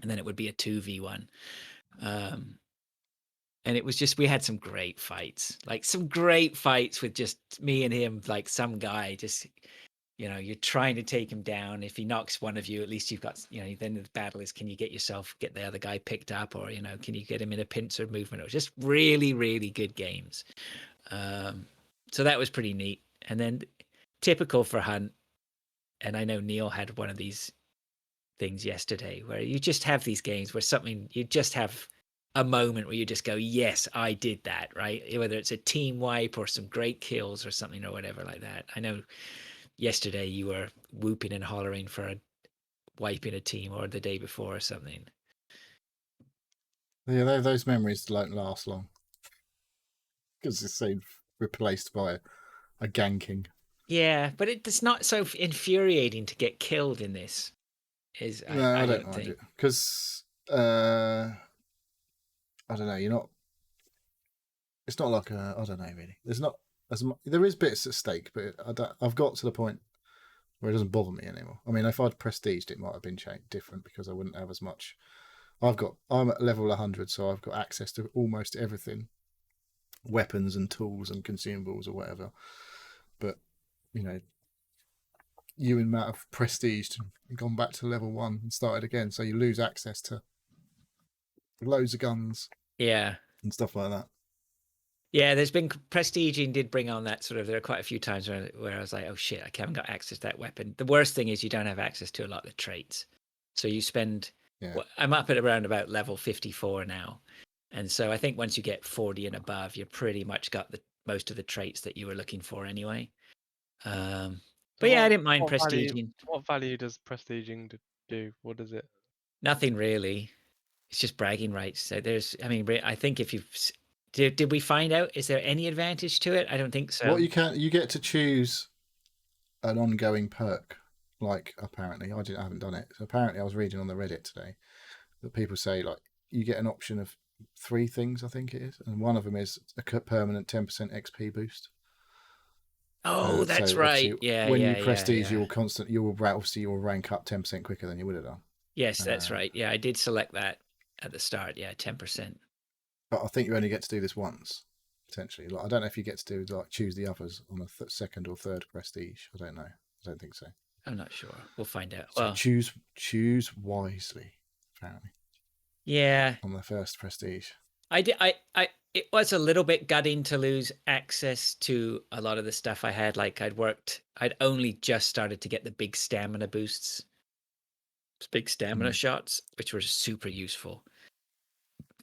and then it would be a 2v1. And it was just, we had some great fights, with just me and him, like some guy just, you're trying to take him down. If he knocks one of you, at least you've got, then the battle is, can you get the other guy picked up, or, can you get him in a pincer movement? It was just really, really good games. So that was pretty neat. And then typical for Hunt, and I know Neil had one of these things yesterday where you just have these games where you just have a moment where you just go, yes, I did that, right? Whether it's a team wipe or some great kills or something or whatever like that. I know yesterday you were whooping and hollering for a wipe in a team, or the day before or something. Yeah, those memories don't last long because it's so replaced by a ganking. Yeah, but it's not so infuriating to get killed in this. No, I don't mind it because I don't know. You're not. It's not like I don't know really. There's not as much. There is bits at stake, but I've got to the point where it doesn't bother me anymore. I mean, if I'd prestiged, it might have been different because I wouldn't have as much. I'm at level 100, so I've got access to almost everything, weapons and tools and consumables or whatever. But you and Matt have prestiged and gone back to level 1 and started again, so you lose access to loads of guns. Yeah. And stuff like that. Yeah, there's been prestiging did bring on that sort of, there are quite a few times where I was like, oh shit, I haven't got access to that weapon. The worst thing is you don't have access to a lot of the traits. So you spend, I'm up at around about level 54 now. And so I think once you get 40 and above, you're pretty much got most of the traits that you were looking for anyway. But yeah, I didn't mind prestiging. What value does prestiging do? What is it? Nothing really. It's just bragging rights. So I think if you've, did we find out, is there any advantage to it? I don't think so. What you get to choose an ongoing perk. Like apparently, I haven't done it. So apparently, I was reading on the Reddit today that people say like you get an option of 3 things, I think it is, and one of them is a permanent 10% XP boost. Oh, that's right. Yeah. When you prestige, you'll rank up 10% quicker than you would have done. Yes, that's right. Yeah, I did select that at the start. Yeah, 10%. But I think you only get to do this once, potentially. Like I don't know if you get to do choose the others on a second or third prestige. I don't know. I don't think so. I'm not sure. We'll find out. So choose wisely, apparently. Yeah. On the first prestige. It was a little bit gutting to lose access to a lot of the stuff I had. Like I'd only just started to get the big stamina boosts, big stamina shots, which were super useful.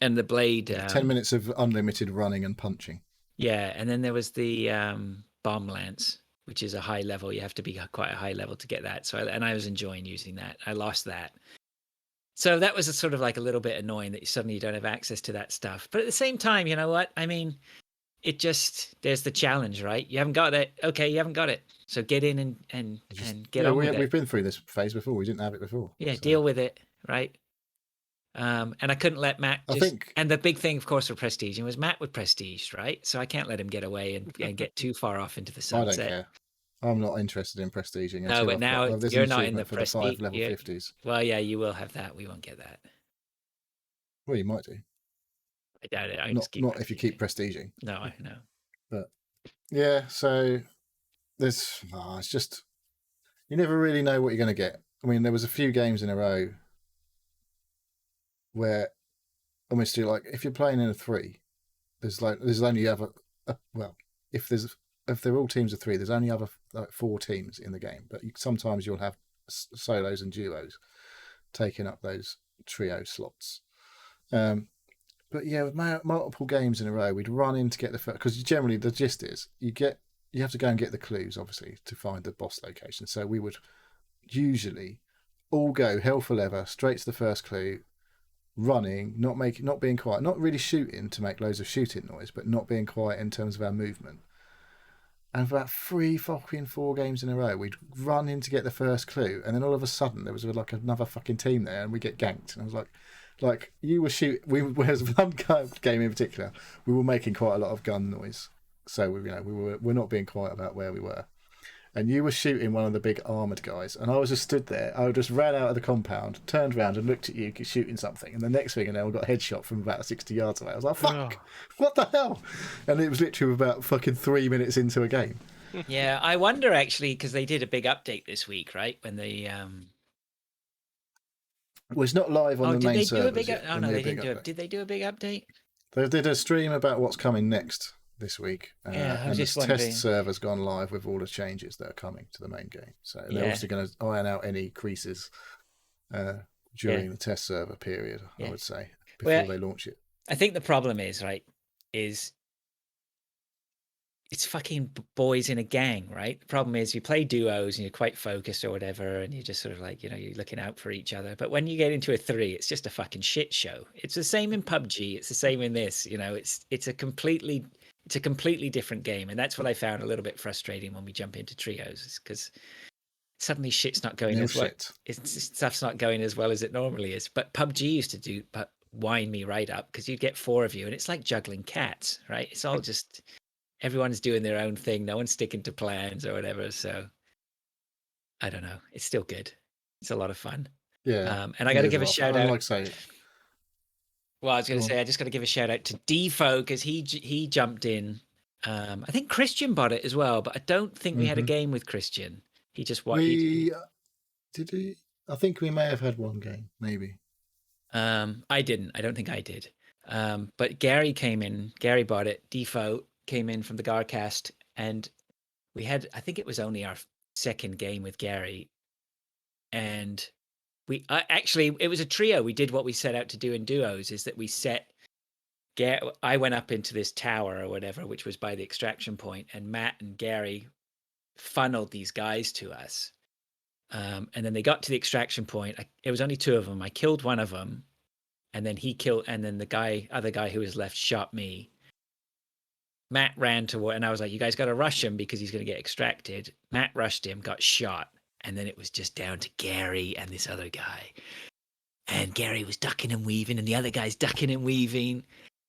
And the blade. 10 minutes of unlimited running and punching. Yeah, and then there was the bomb lance, which is a high level. You have to be quite a high level to get that. So, I was enjoying using that. I lost that. So that was a sort of like a little bit annoying that suddenly you don't have access to that stuff. But at the same time, you know what? I mean, there's the challenge, right? You haven't got it. Okay, you haven't got it. So get in and get on with it. We've been through this phase before. We didn't have it before. Yeah, so. Deal with it, right? And I couldn't let Matt and the big thing, of course, for prestiging was Matt would prestige, right? So I can't let him get away and get too far off into the sunset. I don't care. I'm not interested in prestiging. No, but now you're not in the prestige. 5 level 50s. Well, yeah, you will have that. We won't get that. Well, you might do. I doubt it. Not if you keep prestiging. No, I know. But yeah, so it's just you never really know what you're going to get. I mean, there was a few games in a row where almost like if you're playing in a 3, there's only other if they're all teams of 3, there's only other 4 teams in the game. But sometimes you'll have solos and duos taking up those trio slots. But yeah, with multiple games in a row, we'd run in to get the first, because generally the gist is you have to go and get the clues, obviously, to find the boss location. So we would usually all go hell for leather straight to the first clue, running, not being quiet, not really shooting to make loads of shooting noise, but not being quiet in terms of our movement. And for about 4 games in a row, we'd run in to get the first clue, and then all of a sudden there was like another fucking team there, and we get ganked. And I was like you were shooting. Whereas one game in particular, we were making quite a lot of gun noise, so we're not being quiet about where we were. And you were shooting one of the big armoured guys, and I was just stood there. I just ran out of the compound, turned around and looked at you shooting something, and the next thing I know, I got a headshot from about 60 yards away. I was like, fuck, what the hell? And it was literally about fucking 3 minutes into a game. Yeah, I wonder actually, because they did a big update this week, right? When they Well, it's not live on the main servers yet. Oh no, they didn't do it. Did they do a big update? They did a stream about what's coming next this week. Yeah, I was just the wondering. test server's gone live with all the changes that are coming to the main game. So they're obviously going to iron out any creases during the test server period, I would say, before they launch it. I think the problem is, it's fucking boys in a gang, right? The problem is you play duos and you're quite focused or whatever, and you're just sort of like, you're looking out for each other. But when you get into a 3, it's just a fucking shit show. It's the same in PUBG. It's the same in this. It's a completely different game, and that's what I found a little bit frustrating when we jump into trios, because suddenly shit's not going as well. Stuff's not going as well as it normally is. But PUBG used to wind me right up, because you get 4 of you, and it's like juggling cats, right? It's all just. Everyone's doing their own thing. No one's sticking to plans or whatever. So I don't know. It's still good. It's a lot of fun. Yeah. And I got to give a shout out. Well, I was going to say, I just got to give a shout out to Defo, because he jumped in. I think Christian bought it as well, but I don't think we had a game with Christian. He just watched. Did he? I think we may have had one game, maybe. I didn't. I don't think I did. But Gary came in. Gary bought it. Defo came in from the Garcast, and we had, I think it was only our second game with Gary, and it was a trio. We did what we set out to do in duos, is that we I went up into this tower or whatever, which was by the extraction point, and Matt and Gary funneled these guys to us, and then they got to the extraction point. It was only 2 of them. I killed one of them, and then the other guy who was left shot me. Matt ran toward, and I was like, you guys got to rush him because he's going to get extracted. Matt rushed him, got shot, and then it was just down to Gary and this other guy. And Gary was ducking and weaving, and the other guy's ducking and weaving,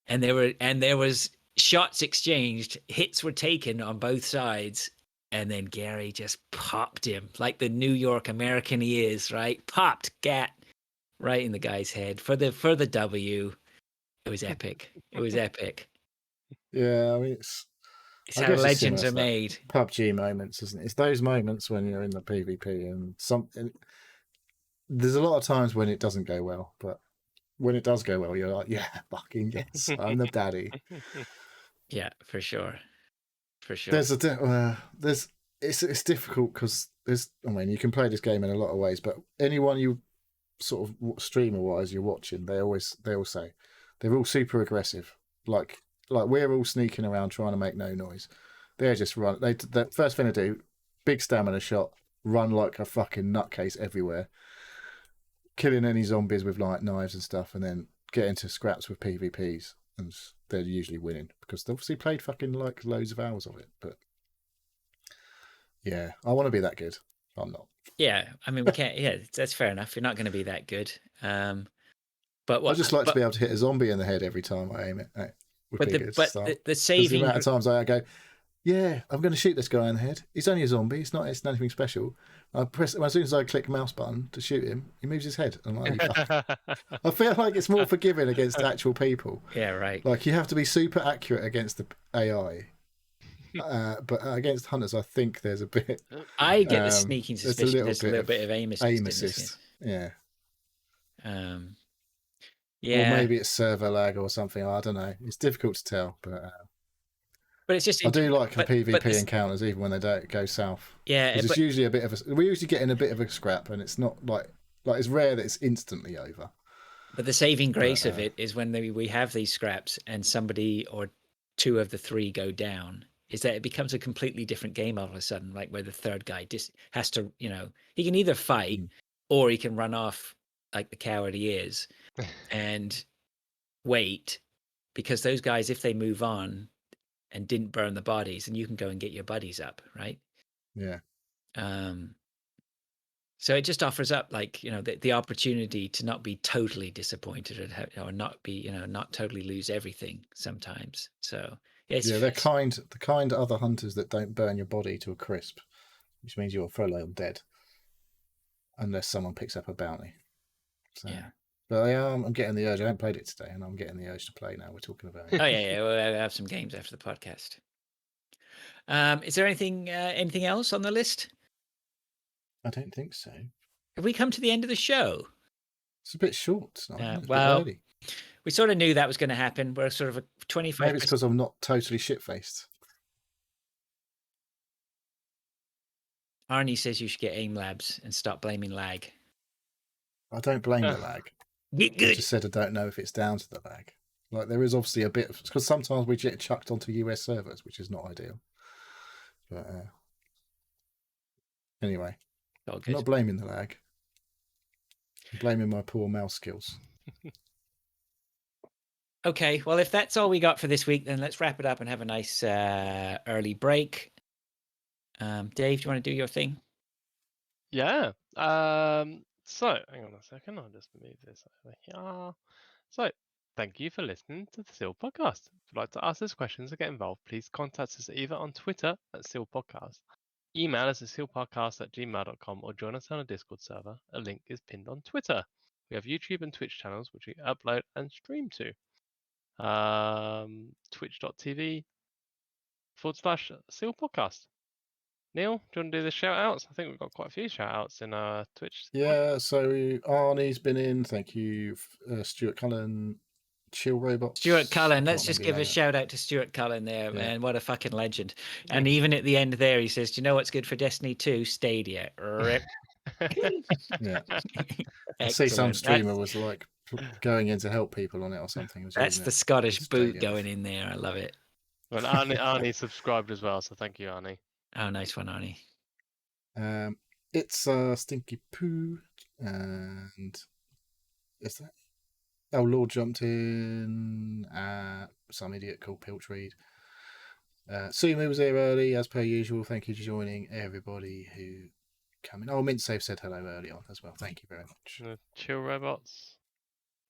and there was shots exchanged, hits were taken on both sides, and then Gary just popped him like the New York American he is, right? Popped Gat right in the guy's head for the W. It was epic. It was epic. Yeah, I mean, it's how legends are made. PUBG moments, isn't it? It's those moments when you're in the PvP and there's a lot of times when it doesn't go well, but when it does go well, you're like, yeah, fucking yes, I'm the daddy. Yeah, for sure. It's difficult because you can play this game in a lot of ways, but anyone you sort of streamer wise you're watching, they all say they're all super aggressive, like we're all sneaking around trying to make no noise. They're just run. The first thing they do, big stamina shot, run like a fucking nutcase everywhere, killing any zombies with like knives and stuff, and then get into scraps with PvPs, and they're usually winning because they obviously played fucking like loads of hours of it. But yeah, I want to be that good. I'm not. Yeah, I mean we can't. Yeah, that's fair enough. You're not going to be that good. But I just like to be able to hit a zombie in the head every time I aim it. But the saving. The amount of times I go, yeah, I'm going to shoot this guy in the head. He's only a zombie. It's nothing special. As soon as I click mouse button to shoot him, he moves his head. I'm like, I feel like it's more forgiving against actual people. Yeah, right. Like you have to be super accurate against the AI, but against hunters, I think there's a bit. I get the sneaking suspicion. There's a little bit of aim assist. Yeah. Yeah. Or maybe it's server lag or something. I don't know. It's difficult to tell, but it's just. I do like the PvP encounters, even when they don't go south. Yeah, it's usually we usually get in a bit of a scrap, and it's not like it's rare that it's instantly over. But the saving grace of But, it is when we have these scraps and somebody or two of the three go down, is that it becomes a completely different game all of a sudden, like where the third guy just has to, he can either fight or he can run off like the coward he is and wait, because those guys, if they move on and didn't burn the bodies, then you can go and get your buddies up, right? yeah. So it just offers up, like, the opportunity to not be totally disappointed or not be, not totally lose everything sometimes. So Yeah, they're the kind other hunters that don't burn your body to a crisp, which means you're full dead unless someone picks up a bounty. So, yeah. But I'm getting the urge. I haven't played it today, and I'm getting the urge to play now. We're talking about it. Oh yeah, we'll have some games after the podcast. Is there anything else on the list? I don't think so. Have we come to the end of the show? It's a bit short tonight. It's well, a bit early. We sort of knew that was going to happen. We're sort of a 25. Maybe it's because I'm not totally shit-faced. Arnie says you should get aim labs and stop blaming lag. I don't blame the lag. Get good. I just said I don't know if it's down to the lag. Like, there is obviously a bit of, because sometimes we get chucked onto US servers, which is not ideal. But anyway, I'm not blaming the lag. I'm blaming my poor mouse skills. Okay, well, if that's all we got for this week, then let's wrap it up and have a nice early break. Dave, do you want to do your thing? Yeah. So, hang on a second. I'll just move this over here. So, thank you for listening to the Seal Podcast. If you'd like to ask us questions or get involved, please contact us either on Twitter at Seal Podcast, email us at sealpodcast@gmail.com, or join us on a Discord server. A link is pinned on Twitter. We have YouTube and Twitch channels which we upload and stream to. Twitch.tv/Seal Podcast. Neil, do you want to do the shout outs? I think we've got quite a few shout outs in Twitch. Yeah, so Arnie's been in. Thank you, Stuart Cullen, Chill Robots. Stuart Cullen. Let's just give a shout out to Stuart Cullen there, man. What a fucking legend. And even at the end there, he says, do you know what's good for Destiny 2? Stadia. RIP. Yeah. I see some streamer was like going in to help people on it or something. That's the Scottish boot going in there. I love it. Well, Arnie subscribed as well, so thank you, Arnie. Oh, nice one, Arnie. It's Stinky Poo, and is that? Oh, Lord jumped in. Some idiot called Piltreed. Sumu was here early, as per usual. Thank you for joining everybody who came in. Oh, MintSafe said hello early on as well. Thank you very much. Chill Robots.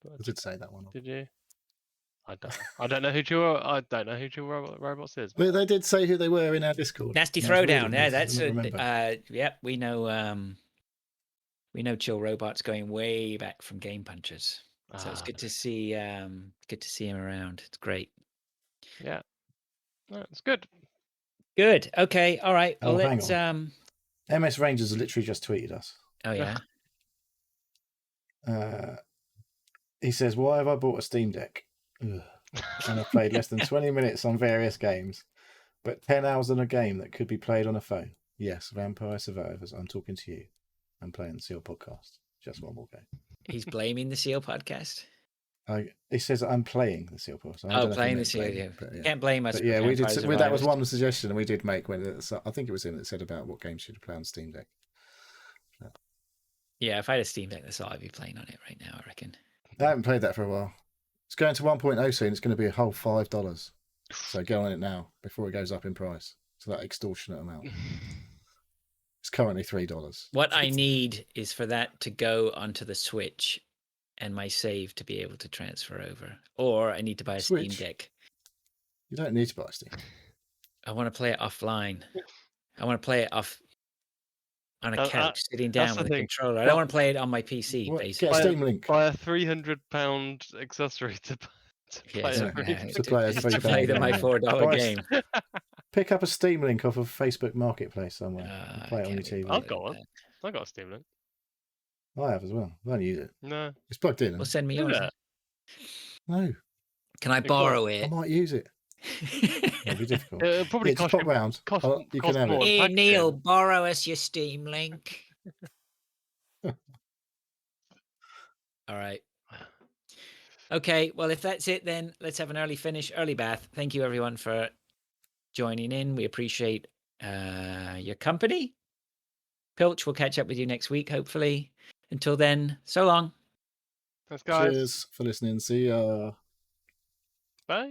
I did say that one. Did you? I don't know who Chill Robots is. But they did say who they were in our Discord. Nasty Throwdown. Yeah, that's yep. We know Chill Robots going way back from Game Punchers. So it's good to see him around. It's great. Yeah. No, it's good. Good. Okay. All right. Well, let's MS Rangers has literally just tweeted us. Oh yeah. He says, "Why have I bought a Steam Deck? Ugh. And I've played less than 20 minutes on various games, but 10 hours on a game that could be played on a phone. Yes, Vampire Survivors. I'm talking to you. I'm playing the Seal Podcast. Just one more game." He's blaming the Seal Podcast. He says I'm playing the Seal Podcast. Playing the Seal. Yeah. Can't blame us. But yeah, we did. That was one suggestion we did make when I think it was him that said about what games should play on Steam Deck. Yeah, if I had a Steam Deck, that's all I'd be playing on it right now, I reckon. I haven't played that for a while. It's going to 1.0 soon. It's going to be a whole $5. So get on it now before it goes up in price to that extortionate amount. It's currently $3. What I need is for that to go onto the Switch and my save to be able to transfer over. Or I need to buy a Steam Deck. You don't need to buy a Steam. I want to play it offline. I want to play it off on a couch, sitting down with a controller. I don't want to play it on my PC, basically. Get a Steam Link. Buy a £300 accessory to play my $4 game. Pick up a Steam Link off of Facebook Marketplace somewhere. And play it on your TV. I've got one. I got a Steam Link. I have as well. I don't use it. No. It's plugged in. Well, send me yours. No. Can I borrow it? I might use it. It'll be difficult. It'll probably cost you round. You can have it. Hey, Neil, borrow us your Steam Link. All right. Okay, well, if that's it, then let's have an early finish, early bath. Thank you, everyone, for joining in. We appreciate your company. Pilch, we'll catch up with you next week, hopefully. Until then, so long. Thanks, guys. Cheers for listening. See ya.